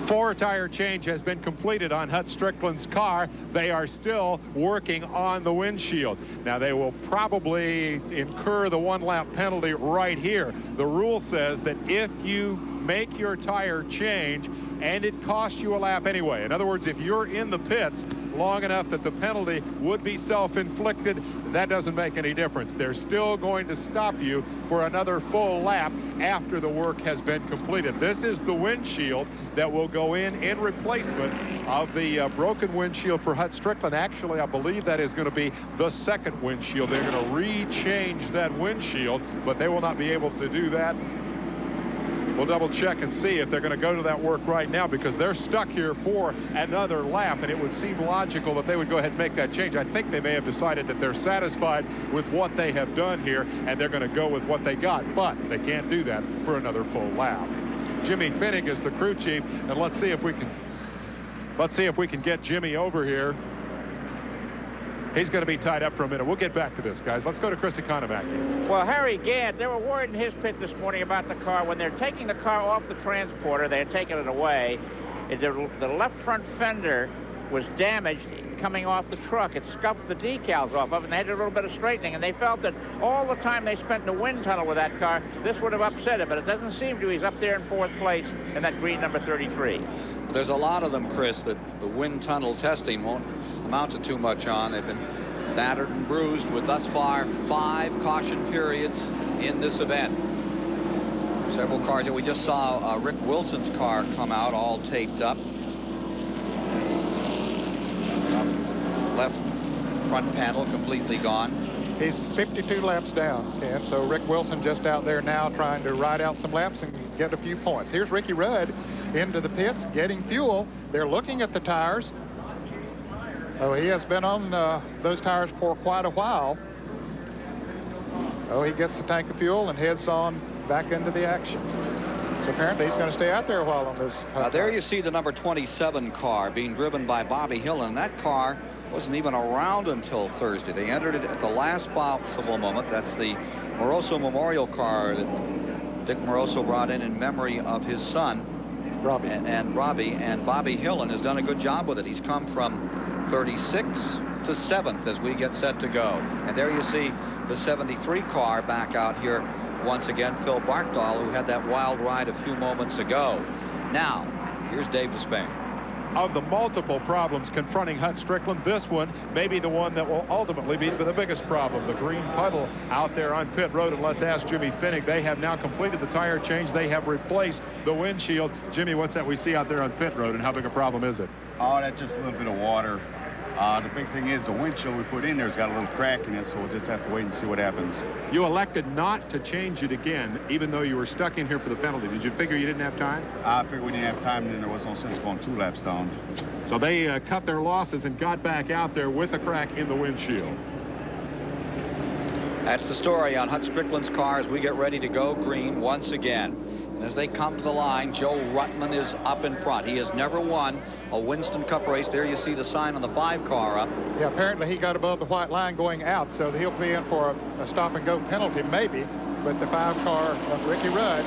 4 tire change has been completed on Hut Strickland's car. They are still working on the windshield. Now, they will probably incur the 1-lap penalty right here. The rule says that if you make your tire change and it costs you a lap anyway, in other words, if you're in the pits long enough that the penalty would be self-inflicted, that doesn't make any difference. They're still going to stop you for another full lap after the work has been completed. This is the windshield that will go in replacement of the broken windshield for Hut Strickland. Actually, I believe that is going to be the 2nd windshield. They're going to re-change that windshield, but they will not be able to do that. We'll double check and see if they're going to go to that work right now, because they're stuck here for another lap, and it would seem logical that they would go ahead and make that change. I think they may have decided that they're satisfied with what they have done here, and they're going to go with what they got, but they can't do that for another full lap. Jimmy Finnig is the crew chief, and let's see if we can get Jimmy over here. He's going to be tied up for a minute. We'll get back to this, guys. Let's go to Chris Economaki. Well, Harry Gant, they were worried in his pit this morning about the car. When they're taking the car off the transporter, they're taking it away. The left front fender was damaged coming off the truck. It scuffed the decals off of it, and they had a little bit of straightening, and they felt that all the time they spent in the wind tunnel with that car, this would have upset it, but it doesn't seem to. He's up there in 4th place in that green number 33. There's a lot of them, Chris, that the wind tunnel testing won't amount to too much on. They've been battered and bruised with thus far 5 caution periods in this event. Several cars that we just saw Rick Wilson's car come out all taped up. Left front panel completely gone. He's 52 laps down, Ken, so Rick Wilson just out there now trying to ride out some laps and get a few points. Here's Ricky Rudd into the pits, getting fuel. They're looking at the tires. Oh, he has been on those tires for quite a while. Oh, he gets the tank of fuel and heads on back into the action. So apparently he's going to stay out there a while on this. Now there you see the number 27 car being driven by Bobby Hill, and that car wasn't even around until Thursday. They entered it at the last possible moment. That's the Moroso Memorial car that Dick Moroso brought in memory of his son, Robbie. And Bobby Hillen has done a good job with it. He's come from 36 to 7th as we get set to go. And there you see the 73 car back out here once again. Phil Barkdahl, who had that wild ride a few moments ago. Now, here's Dave Despain. Of the multiple problems confronting Hut Strickland, this one may be the one that will ultimately be the biggest problem. The green puddle out there on pit road. And let's ask Jimmy Finnick. They have now completed the tire change. They have replaced the windshield. Jimmy, what's that we see out there on pit road, and how big a problem is it? Oh, that's just a little bit of water. The big thing is the windshield we put in there's got a little crack in it, so we'll just have to wait and see what happens. You elected not to change it again, even though you were stuck in here for the penalty. Did you figure you didn't have time? I figured we didn't have time, and then there was no sense going 2 laps down. So they cut their losses and got back out there with a crack in the windshield. That's the story on Hut Strickland's car as we get ready to go green once again. And as they come to the line, Joe Ruttman is up in front. He has never won a Winston Cup race. There you see the sign on the 5 car up. Yeah, apparently he got above the white line going out, so he'll be in for a stop-and-go penalty, maybe. But the 5 car of Ricky Rudd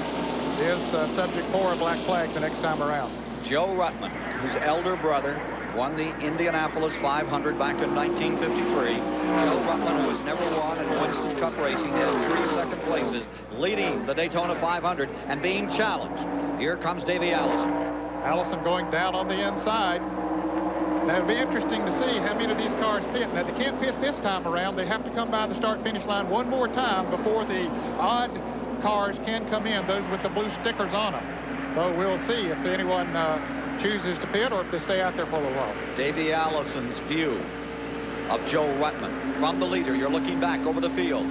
is subject for a black flag the next time around. Joe Ruttman, whose elder brother won the Indianapolis 500 back in 1953. Joe Ruttman, who has never won in Winston Cup racing, had 3 second places, leading the Daytona 500 and being challenged. Here comes Davey Allison. Allison going down on the inside. Now, it'll be interesting to see how many of these cars pit. Now, they can't pit this time around. They have to come by the start-finish line one more time before the odd cars can come in, those with the blue stickers on them. So we'll see if anyone chooses to pit or if they stay out there for a little while. Davey Allison's view of Joe Ruttman from the leader. You're looking back over the field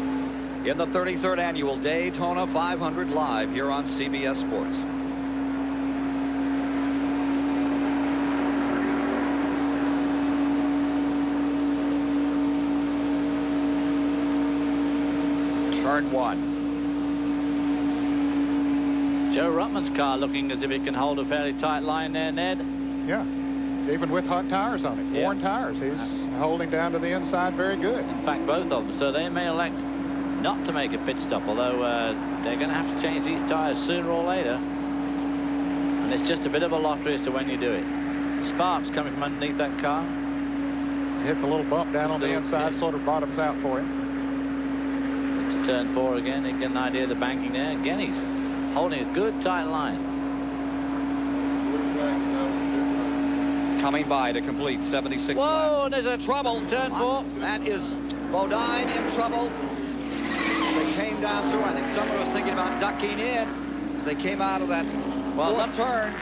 in the 33rd annual Daytona 500 live here on CBS Sports. Turn 1. Joe Ruttman's car looking as if it can hold a fairly tight line there, Ned. Yeah, even with hot tires on it, worn tires. He's holding down to the inside very good. In fact, both of them. So they may elect not to make a pit stop, although they're going to have to change these tires sooner or later. And it's just a bit of a lottery as to when you do it. Sparks coming from underneath that car. Hits a little bump down on the inside, sort of bottoms out for him. Into turn 4 again. You get an idea of the banking there. Again, he's holding a good tight line. Coming by to complete 76 Whoa, laps. and there's a trouble. Turn 4. That is Bodine in trouble. They came down through. I think someone was thinking about ducking in as they came out of that fourth turn.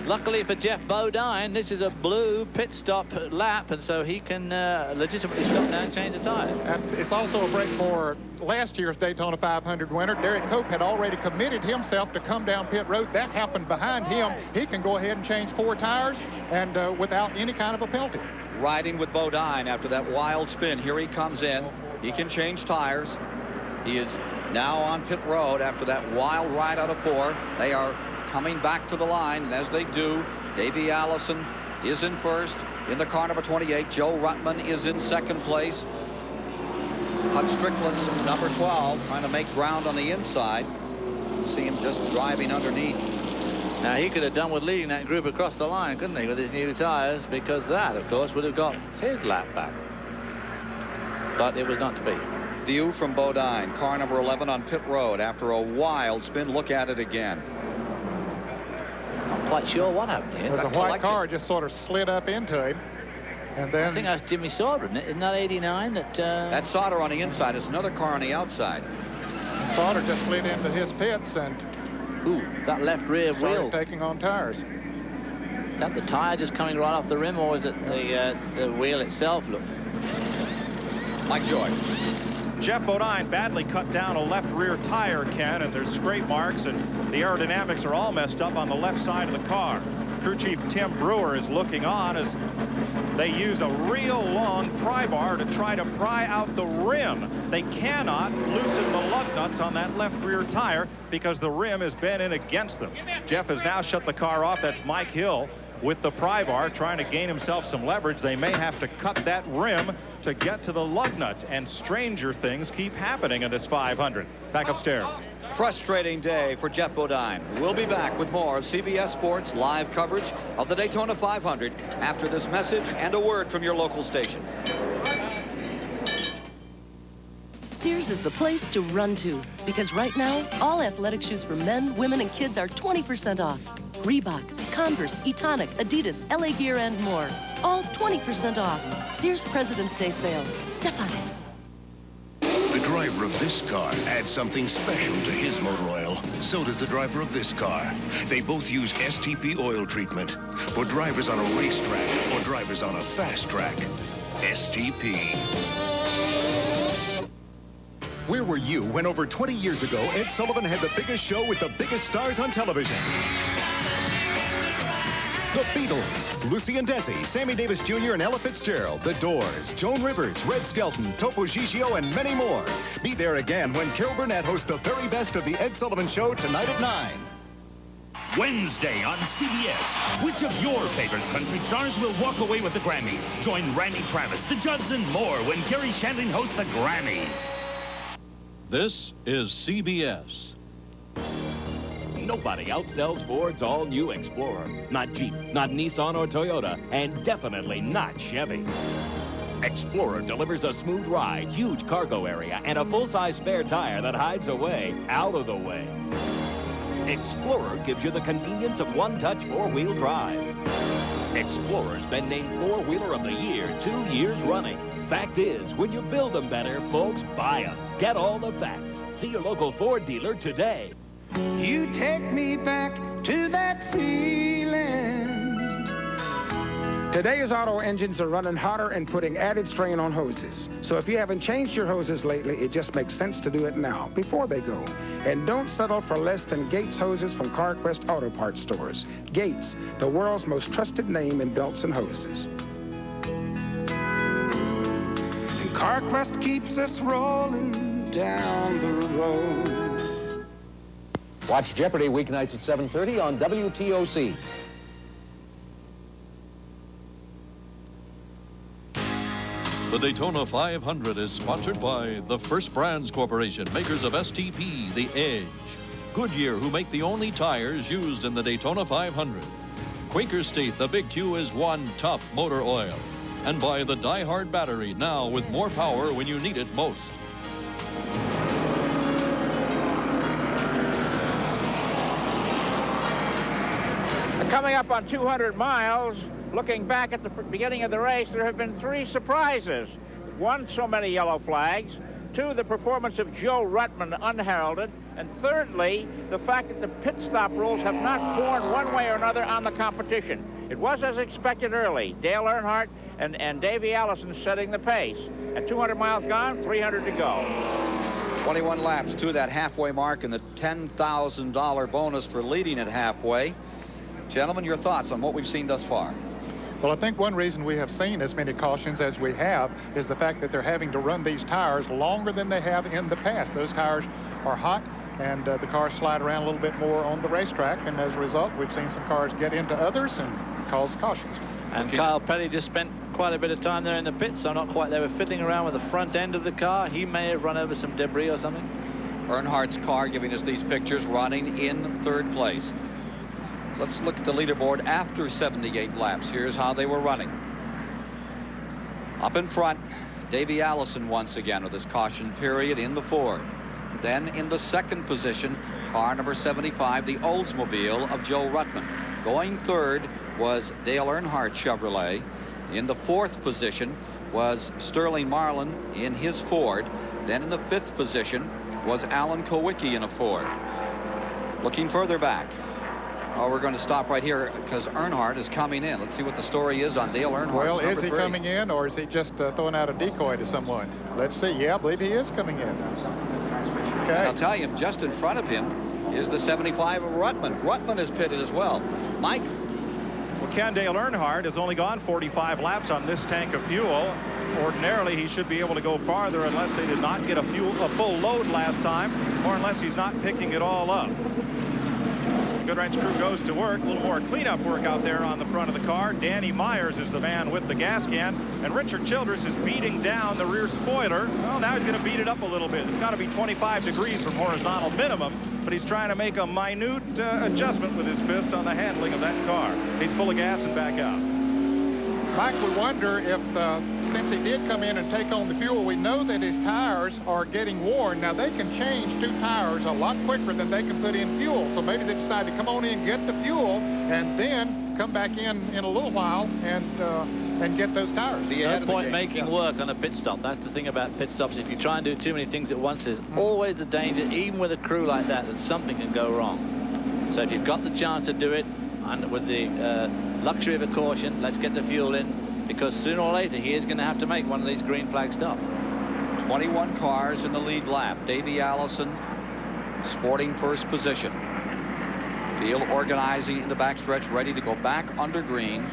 Luckily for Jeff Bodine, this is a blue pit stop lap, and so he can legitimately stop now and change the tire. And it's also a break for last year's Daytona 500 winner. Derek Cope had already committed himself to come down pit road. That happened behind him. He can go ahead and change 4 tires and without any kind of a penalty. Riding with Bodine after that wild spin. Here he comes in. He can change tires. He is now on pit road after that wild ride out of 4. They are coming back to the line, and as they do, Davey Allison is in first. In the car number 28, Joe Ruttman is in second place. Hut Strickland's number 12 trying to make ground on the inside. See him just driving underneath. Now he could have done with leading that group across the line, couldn't he, with his new tires, because that, of course, would have got his lap back. But it was not to be. View from Bodine, car number 11 on pit road after a wild spin. Look at it again. Not quite sure what happened here. There's a white car just sort of slid up into him. And then I think that's Jimmy Sauter, isn't it? Isn't that 89? That's Sauter on the inside. It's another car on the outside. And Sauter just slid into his pits and that left rear wheel taking on tires. Is that the tire just coming right off the rim, or is it the wheel itself? Look. Mike Joy. Jeff Bodine badly cut down a left rear tire, Ken, and there's scrape marks, and the aerodynamics are all messed up on the left side of the car. Crew chief Tim Brewer is looking on as They use a real long pry bar to try to pry out the rim. They cannot loosen the lug nuts on that left rear tire because the rim is bent in against them. Jeff has now shut the car off. That's Mike Hill with the pry bar trying to gain himself some leverage. They may have to cut that rim to get to the lug nuts, and stranger things keep happening in this 500. Back upstairs. Frustrating day for Jeff Bodine. We'll be back with more of CBS Sports live coverage of the Daytona 500 after this message and a word from your local station. Sears is the place to run to, because right now, all athletic shoes for men, women, and kids are 20% off. Reebok, Converse, Etonic, Adidas, LA Gear, and more. All 20% off. Sears President's Day sale. Step on it. The driver of this car adds something special to his motor oil. So does the driver of this car. They both use STP oil treatment for drivers on a racetrack or drivers on a fast track. STP. Where were you when over 20 years ago, Ed Sullivan had the biggest show with the biggest stars on television? The Beatles, Lucy and Desi, Sammy Davis Jr. and Ella Fitzgerald, The Doors, Joan Rivers, Red Skelton, Topo Gigio, and many more. Be there again when Carol Burnett hosts the very best of the Ed Sullivan Show tonight at 9. Wednesday on CBS. Which of your favorite country stars will walk away with the Grammy? Join Randy Travis, the Judds, and more when Gary Shandling hosts the Grammys. This is CBS. Nobody outsells Ford's all-new Explorer. Not Jeep, not Nissan or Toyota, and definitely not Chevy. Explorer delivers a smooth ride, huge cargo area, and a full-size spare tire that hides away, out of the way. Explorer gives you the convenience of one-touch four-wheel drive. Explorer's been named Four-Wheeler of the Year 2 years running. Fact is, when you build them better, folks buy them. Get all the facts. See your local Ford dealer today. You take me back to that feeling. Today's auto engines are running hotter and putting added strain on hoses. So if you haven't changed your hoses lately, it just makes sense to do it now, before they go. And don't settle for less than Gates hoses from CarQuest Auto Parts stores. Gates, the world's most trusted name in belts and hoses. And CarQuest keeps us rolling down the road. Watch Jeopardy weeknights at 7:30 on WTOC. The Daytona 500 is sponsored by the First Brands Corporation, makers of STP, the Edge. Goodyear, who make the only tires used in the Daytona 500. Quaker State, the Big Q is one tough motor oil. And by the Die Hard battery, now with more power when you need it most. Coming up on 200 miles, looking back at the beginning of the race, there have been 3 surprises. 1, so many yellow flags. 2, the performance of Joe Ruttman unheralded. And thirdly, the fact that the pit stop rules have not borne one way or another on the competition. It was as expected early. Dale Earnhardt and Davey Allison setting the pace. At 200 miles gone, 300 to go. 21 laps to that halfway mark and the $10,000 bonus for leading at halfway. Gentlemen, your thoughts on what we've seen thus far? Well, I think one reason we have seen as many cautions as we have is the fact that they're having to run these tires longer than they have in the past. Those tires are hot, and the cars slide around a little bit more on the racetrack, and as a result, we've seen some cars get into others and cause cautions. And Kyle Petty just spent quite a bit of time there in the pits, so not quite. They were fiddling around with the front end of the car. He may have run over some debris or something. Earnhardt's car giving us these pictures, running in 3rd place. Let's look at the leaderboard after 78 laps. Here's how they were running. Up in front, Davey Allison once again with his caution period in the Ford. Then in the 2nd position, car number 75, the Oldsmobile of Joe Ruttman. Going 3rd was Dale Earnhardt Chevrolet. In the 4th position was Sterling Marlin in his Ford. Then in the 5th position was Alan Kowicki in a Ford. Looking further back. Oh, we're going to stop right here because Earnhardt is coming in. Let's see what the story is on Dale Earnhardt. Well, is he coming in, or is he just throwing out a decoy to someone? Let's see. Yeah, I believe he is coming in. Okay. And I'll tell you, just in front of him is the 75 of Ruttman. Ruttman is pitted as well. Mike? Well, Ken, Dale Earnhardt has only gone 45 laps on this tank of fuel. Ordinarily, he should be able to go farther unless they did not get a full load last time, or unless he's not picking it all up. The Goodwrench crew goes to work. A little more cleanup work out there on the front of the car. Danny Myers is the man with the gas can, and Richard Childress is beating down the rear spoiler. Well, now he's going to beat it up a little bit. It's got to be 25 degrees from horizontal minimum, but he's trying to make a minute adjustment with his fist on the handling of that car. He's full of gas and back out. Mike, we wonder if, since he did come in and take on the fuel, we know that his tires are getting worn. Now, they can change 2 tires a lot quicker than they can put in fuel. So maybe they decide to come on in, get the fuel, and then come back in a little while and get those tires. No point making work on a pit stop. That's the thing about pit stops. If you try and do too many things at once, there's always the danger, even with a crew like that something can go wrong. So if you've got the chance to do it, and with the luxury of a caution, let's get the fuel in, because sooner or later he is going to have to make one of these green flag stops. 21 cars in the lead lap. Davey Allison sporting first position. Field organizing in the backstretch, ready to go back under green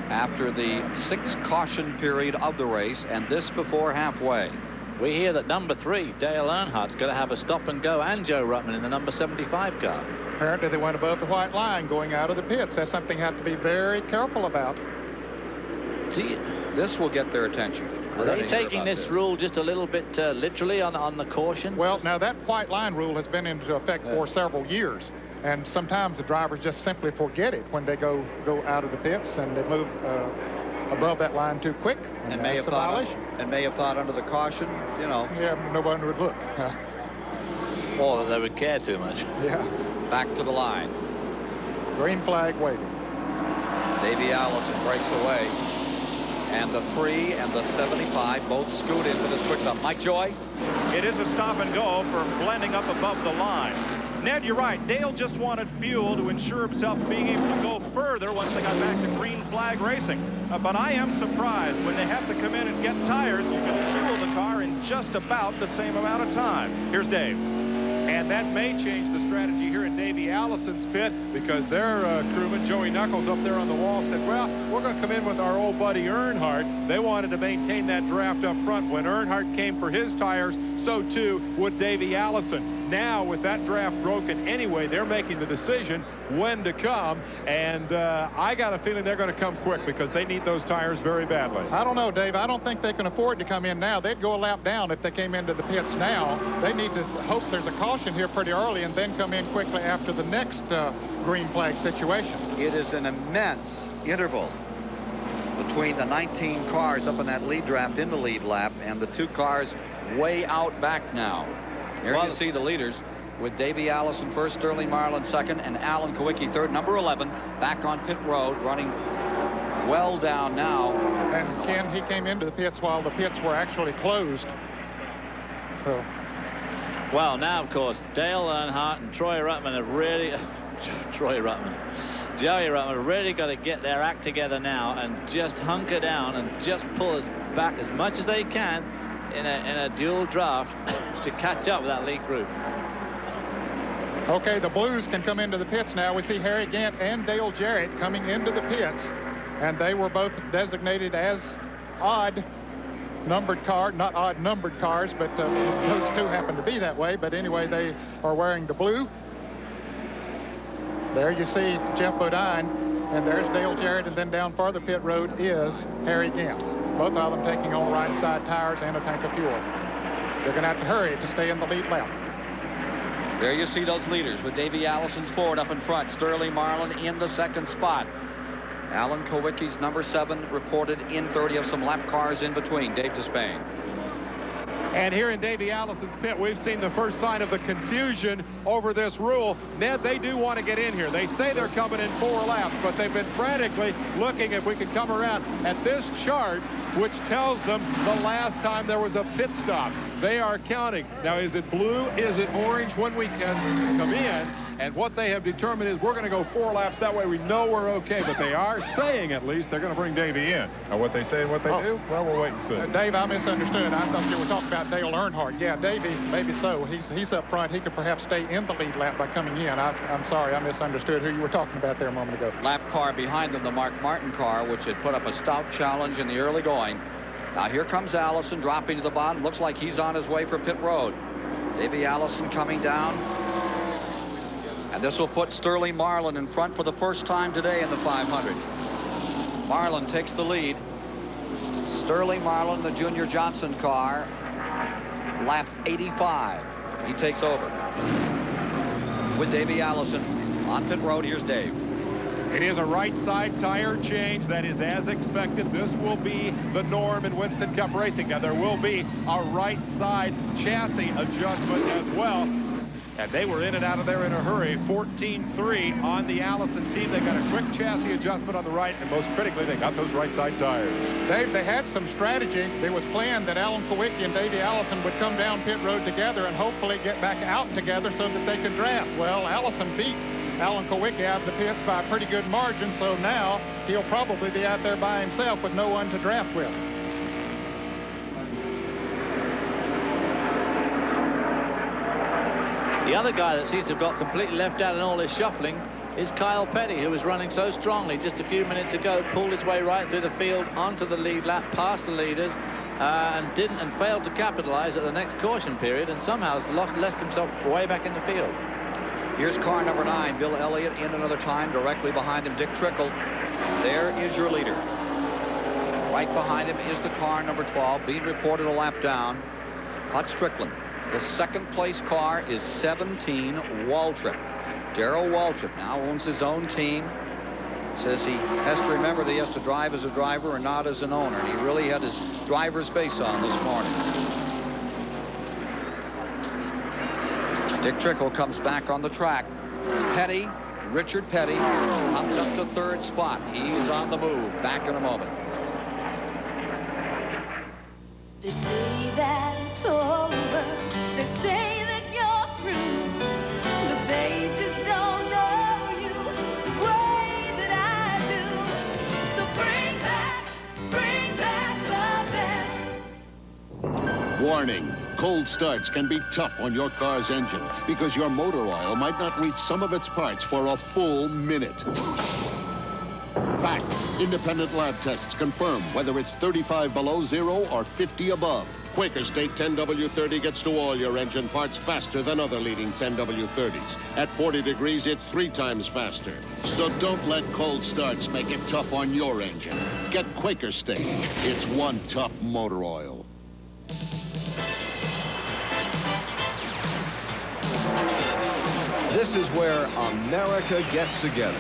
after the 6th caution period of the race, and this before halfway. We hear that number 3, Dale Earnhardt's going to have a stop and go, and Joe Ruttman in the number 75 car. Apparently they went above the white line going out of the pits. That's something you have to be very careful about. This will get their attention. Are they taking this rule just a little bit literally on the caution? Well, now that white line rule has been into effect for several years. And sometimes the drivers just simply forget it when they go out of the pits and they move above that line too quick. And may have thought under the caution, you know. Yeah, nobody would look. Or they would care too much. Yeah. Back to the line. Green flag waving. Davey Allison breaks away. And the 3 and the 75 both scoot in for this quick stop. Mike Joy? It is a stop and go for blending up above the line. Ned, you're right. Dale just wanted fuel to ensure himself being able to go further once they got back to green flag racing. But I am surprised when they have to come in and get tires, you can fuel the car in just about the same amount of time. Here's Dave. And that may change the strategy here in Davey Allison's pit, because their crewman, Joey Knuckles, up there on the wall said, well, we're going to come in with our old buddy Earnhardt. They wanted to maintain that draft up front. When Earnhardt came for his tires, so too would Davey Allison. Now, with that draft broken anyway, they're making the decision when to come, and I got a feeling they're going to come quick because they need those tires very badly. I don't know, Dave. I don't think they can afford to come in now. They'd go a lap down if they came into the pits now. They need to hope there's a caution here pretty early and then come in quickly after the next green flag situation. It is an immense interval between the 19 cars up in that lead draft in the lead lap and the 2 cars way out back now. Here you see the leaders with Davey Allison first, Sterling Marlin second, and Alan Kowicki third. Number 11 back on pit road, running well down now. And Ken, he came into the pits while the pits were actually closed. So. Well, now, of course, Dale Earnhardt and Joey Ruttman have really got to get their act together now and just hunker down and just pull back as much as they can in a dual draft to catch up with that lead group. Okay, the Blues can come into the pits now. We see Harry Gant and Dale Jarrett coming into the pits, and they were both designated as odd numbered car, not odd numbered cars, but those 2 happen to be that way. But anyway, they are wearing the blue. There you see Jeff Bodine, and there's Dale Jarrett, and then down farther pit road is Harry Gant. Both of them taking on right side tires and a tank of fuel. They're going to have to hurry to stay in the lead lap. There you see those leaders with Davey Allison's Ford up in front. Sterling Marlin in the 2nd spot. Alan Kowicki's number 7 reported in 30 of some lap cars in between. Dave Despain. And here in Davey Allison's pit, we've seen the first sign of the confusion over this rule. Ned, they do want to get in here. They say they're coming in 4 laps, but they've been frantically looking if we could come around at this chart, which tells them the last time there was a pit stop. They are counting. Now, is it blue? Is it orange? When we can come in, And what they have determined is we're going to go 4 laps. That way we know we're okay. But they are saying, at least, they're going to bring Davey in. Now, what they say and what they do, well, we'll wait and see. Dave, I misunderstood. I thought you were talking about Dale Earnhardt. Yeah, Davey, maybe so. He's up front. He could perhaps stay in the lead lap by coming in. I'm sorry, I misunderstood who you were talking about there a moment ago. Lap car behind them, the Mark Martin car, which had put up a stout challenge in the early going. Now here comes Allison dropping to the bottom. Looks like he's on his way for pit road. Davey Allison coming down. And this will put Sterling Marlin in front for the first time today in the 500. Marlin takes the lead. Sterling Marlin, the Junior Johnson car, lap 85. He takes over. With Davey Allison on pit road, here's Dave. It is a right side tire change. That is as expected. This will be the norm in Winston Cup racing. Now there will be a right side chassis adjustment as well. And they were in and out of there in a hurry. 14-3 on the Allison team. They got a quick chassis adjustment on the right, and most critically, they got those right side tires. Dave, they had some strategy. It was planned that Alan Kowicki and Davey Allison would come down pit road together and hopefully get back out together so that they could draft. Well, Allison beat Alan Kowicki out of the pits by a pretty good margin, so now he'll probably be out there by himself with no one to draft with. The other guy that seems to have got completely left out in all this shuffling is Kyle Petty, who was running so strongly just a few minutes ago, pulled his way right through the field onto the lead lap, past the leaders, and failed to capitalize at the next caution period, and somehow has left himself way back in the field. Here's car number 9, Bill Elliott in another time. Directly behind him, Dick Trickle. There is your leader. Right behind him is the car number 12, being reported a lap down, Hut Strickland. The second place car is 17, Waltrip. Darrell Waltrip now owns his own team. Says he has to remember that he has to drive as a driver and not as an owner. And he really had his driver's face on this morning. Dick Trickle comes back on the track. Petty, Richard Petty, comes up to 3rd spot. He's on the move. Back in a moment. They say that it's over. They say that you're through, but they just don't know you the way that I do. So bring back the best. Warning, cold starts can be tough on your car's engine because your motor oil might not reach some of its parts for a full minute. Fact, independent lab tests confirm whether it's 35 below zero or 50 above. Quaker State 10W30 gets to all your engine parts faster than other leading 10W30s. At 40 degrees, it's 3 times faster. So don't let cold starts make it tough on your engine. Get Quaker State. It's one tough motor oil. This is where America gets together.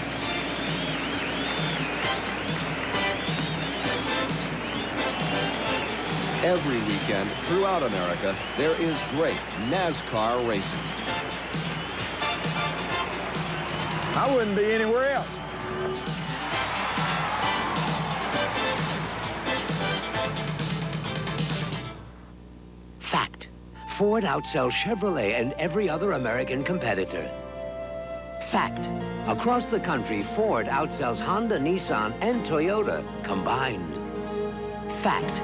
Every weekend throughout America, there is great NASCAR racing. I wouldn't be anywhere else. Fact. Ford outsells Chevrolet and every other American competitor. Fact. Across the country, Ford outsells Honda, Nissan, and Toyota combined. Fact.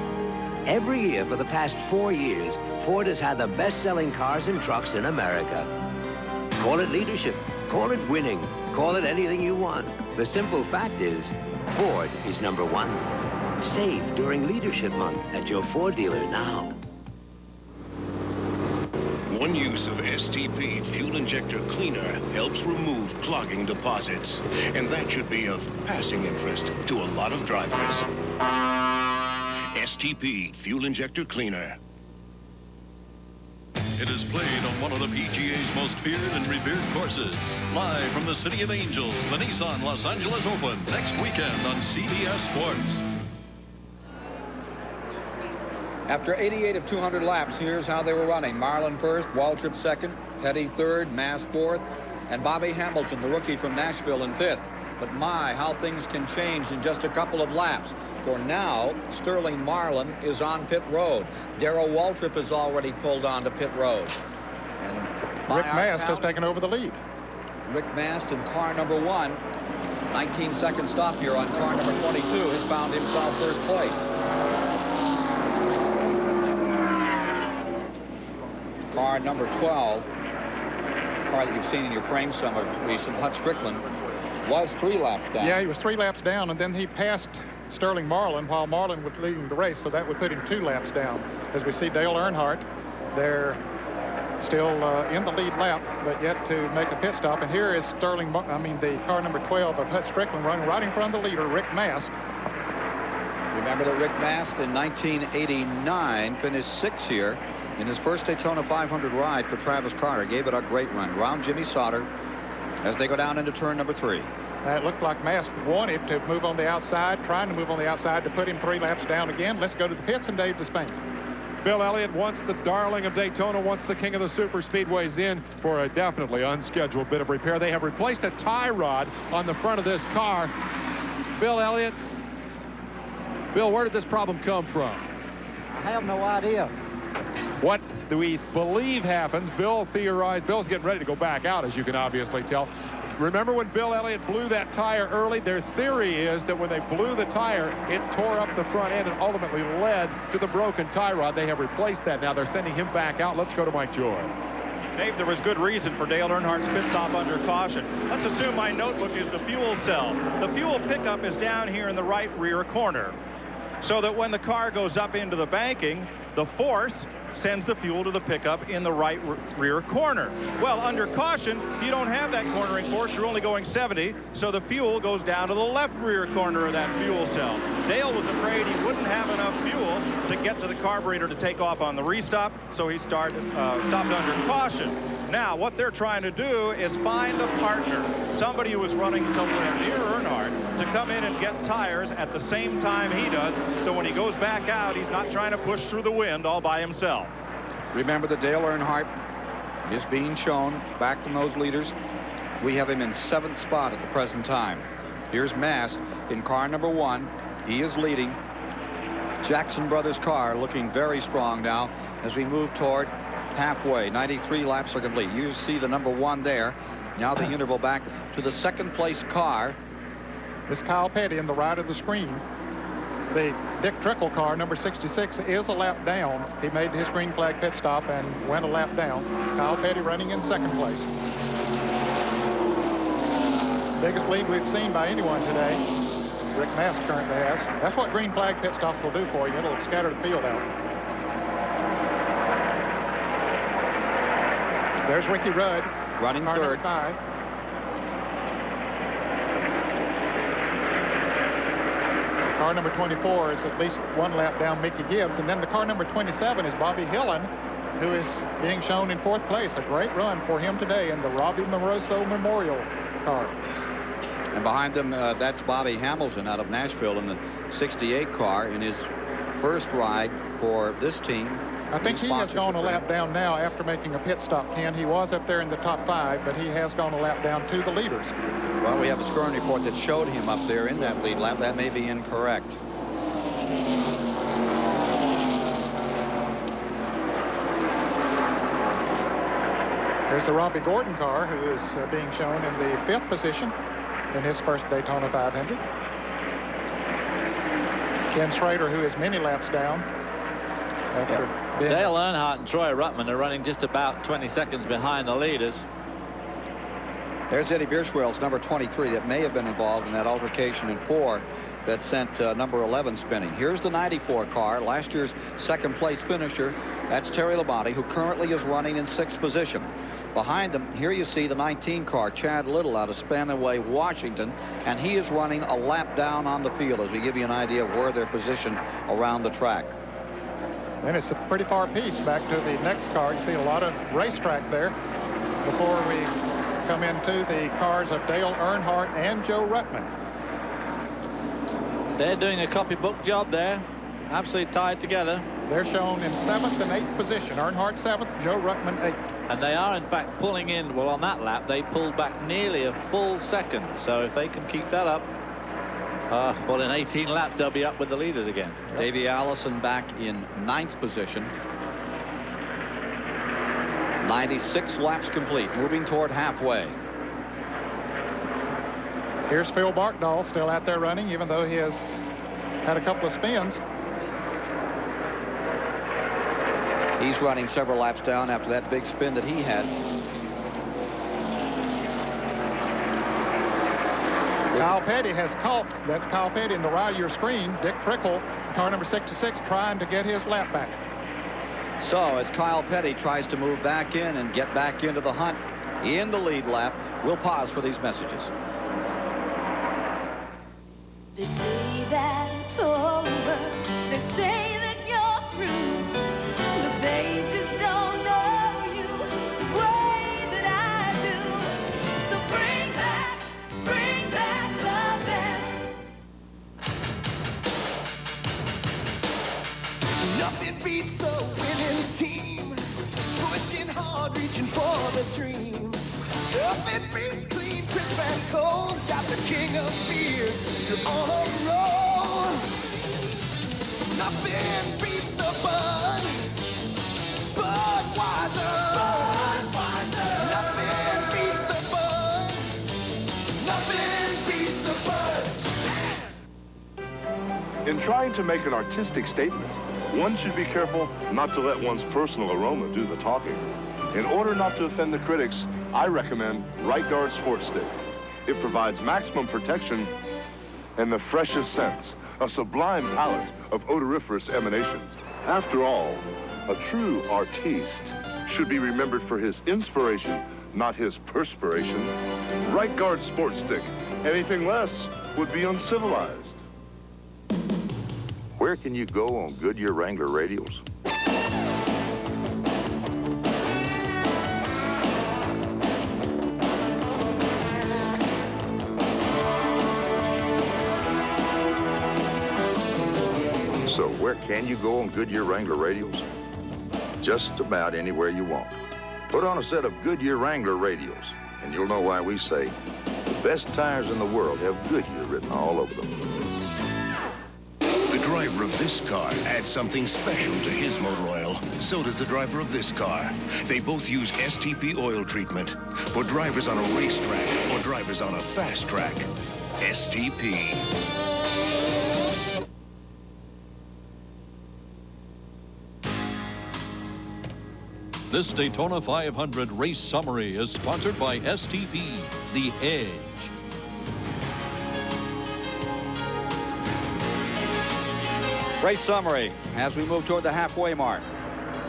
Every year for the past 4 years, Ford has had the best-selling cars and trucks in America. Call it leadership, call it winning, call it anything you want. The simple fact is, Ford is #1. Save during Leadership Month at your Ford dealer now. One use of STP Fuel Injector Cleaner helps remove clogging deposits. And that should be of passing interest to a lot of drivers. STP Fuel Injector Cleaner. It is played on one of the PGA's most feared and revered courses. Live from the City of Angels, the Nissan Los Angeles Open, next weekend on CBS Sports. After 88 of 200 laps, here's how they were running. Marlin first, Waltrip second, Petty third, Mast fourth, and Bobby Hamilton, the rookie from Nashville, in fifth. But my, how things can change in just a couple of laps. For now, Sterling Marlin is on pit road. Darrell Waltrip has already pulled onto pit road. And Rick Mast has taken over the lead. Rick Mast in car number 1. 19-second stop here on car number 22 has found himself first place. Car number 12, car that you've seen in your frame some of recent, Hut Strickland, was 3 laps down. Yeah, he was 3 laps down, and then he passed Sterling Marlin while Marlin was leading the race, so that would put him 2 laps down. As we see Dale Earnhardt, they're still in the lead lap, but yet to make a pit stop. And here is the car number 12 of Hut Strickland running right in front of the leader, Rick Mast. Remember that Rick Mast in 1989 finished 6th here in his first Daytona 500 ride for Travis Carter. Gave it a great run around Jimmy Sauter as they go down into turn number 3. It looked like Mast wanted to move on the outside, trying to move on the outside to put him 3 laps down again. Let's go to the pits and Dave Despain. Bill Elliott, once the darling of Daytona, once the king of the super speedways, in for a definitely unscheduled bit of repair. They have replaced a tie rod on the front of this car. Bill Elliott, Bill, where did this problem come from? I have no idea. What do we believe happens? Bill theorized. Bill's getting ready to go back out, as you can obviously tell. Remember when Bill Elliott blew that tire early? Their theory is that when they blew the tire, it tore up the front end and ultimately led to the broken tie rod. They have replaced that now. They're sending him back out. Let's go to Mike Joy. Dave, there was good reason for Dale Earnhardt's pit stop under caution. Let's assume my notebook is the fuel cell. The fuel pickup is down here in the right rear corner, so that when the car goes up into the banking, the force sends the fuel to the pickup in the right rear corner. Well, under caution, you don't have that cornering force. You're only going 70, so the fuel goes down to the left rear corner of that fuel cell. Dale was afraid he wouldn't have enough fuel to get to the carburetor to take off on the restop, so he stopped under caution. Now, what they're trying to do is find a partner, somebody who is running somewhere near Earnhardt, to come in and get tires at the same time he does, so when he goes back out, he's not trying to push through the wind all by himself. Remember that Dale Earnhardt is being shown back from those leaders. We have him in 7th spot at the present time. Here's Mast in car number 1. He is leading. Jackson Brothers car looking very strong now as we move toward halfway. 93 laps are complete. You see the number 1 there. Now the interval back to the 2nd place car. This Kyle Petty in the right of the screen. The Dick Trickle car, number 66, is a lap down. He made his green flag pit stop and went a lap down. Kyle Petty running in 2nd place. Biggest lead we've seen by anyone today. Rick Mast currently has. That's what green flag pit stops will do for you. It'll scatter the field out. There's Ricky Rudd running car 3rd. 5. Car number 24 is at least 1 lap down Mickey Gibbs. And then the car number 27 is Bobby Hillen, who is being shown in 4th place. A great run for him today in the Robbie Moroso Memorial car. And behind them, that's Bobby Hamilton out of Nashville in the 68 car in his first ride for this team. I think he has gone a lap down now after making a pit stop, Ken. He was up there in the top 5, but he has gone a lap down to the leaders. Well, we have a scoring report that showed him up there in that lead lap. That may be incorrect. There's the Robbie Gordon car, who is being shown in the 5th position in his first Daytona 500. Ken Schrader, who is many laps down. Dale Earnhardt and Troy Ruttman are running just about 20 seconds behind the leaders. There's Eddie Bierschwell's number 23 that may have been involved in that altercation in 4 that sent number 11 spinning. Here's the 94 car, last year's 2nd place finisher. That's Terry Labonte, who currently is running in 6th position. Behind them, here you see the 19 car, Chad Little out of Spanaway, Washington, and he is running a lap down on the field as we give you an idea of where they're positioned around the track. Then it's a pretty far piece back to the next car. You see a lot of racetrack there before we come into the cars of Dale Earnhardt and Joe Ruttman. They're doing a copybook job there. Absolutely tied together. They're shown in 7th and 8th position. Earnhardt 7th, Joe Ruttman 8th. And they are, in fact, pulling in. Well, on that lap, they pulled back nearly a full second. So if they can keep that up, well, in 18 laps, they'll be up with the leaders again. Yep. Davey Allison back in 9th position. 96 laps complete, moving toward halfway. Here's Phil Barkdahl still out there running, even though he has had a couple of spins. He's running several laps down after that big spin that he had. Kyle Petty has caught. That's Kyle Petty in the right of your screen. Dick Trickle, car number 66, trying to get his lap back. So as Kyle Petty tries to move back in and get back into the hunt in the lead lap, we'll pause for these messages. They say that it's over. They say that you're through. But they just don't know you the way that I do. So bring back the best. Nothing beats a winning team. Pushing hard, reaching for the dream. Nothing beats clean, crisp and cold. Got the king of beers. You're on a roll. Nothing beats a Bud. Budweiser. Budweiser. Nothing beats a Bud. Nothing beats a Bud. In trying to make an artistic statement, one should be careful not to let one's personal aroma do the talking. In order not to offend the critics, I recommend Right Guard Sport Stick. It provides maximum protection and the freshest scents, a sublime palette of odoriferous emanations. After all, a true artiste should be remembered for his inspiration, not his perspiration. Right Guard Sport Stick. Anything less would be uncivilized. Where can you go on Goodyear Wrangler radials? So where can you go on Goodyear Wrangler radials? Just about anywhere you want. Put on a set of Goodyear Wrangler radials, and you'll know why we say the best tires in the world have Goodyear written all over them. The driver of this car adds something special to his motor oil. So does the driver of this car. They both use STP oil treatment for drivers on a racetrack or drivers on a fast track. STP. This Daytona 500 race summary is sponsored by STP, the Edge. Race summary as we move toward the halfway mark.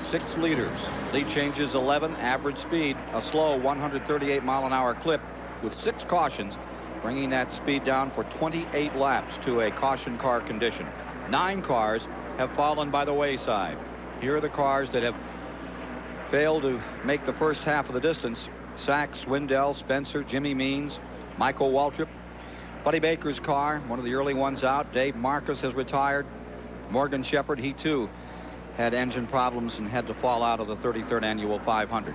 6 leaders. Lead changes 11. Average speed, a slow 138-mile-an-hour clip with 6 cautions, bringing that speed down for 28 laps to a caution car condition. 9 cars have fallen by the wayside. Here are the cars that have failed to make the first half of the distance. Sachs, Swindell, Spencer, Jimmy Means, Michael Waltrip. Buddy Baker's car, one of the early ones out. Dave Marcus has retired. Morgan Shepherd, he too had engine problems and had to fall out of the 33rd annual 500.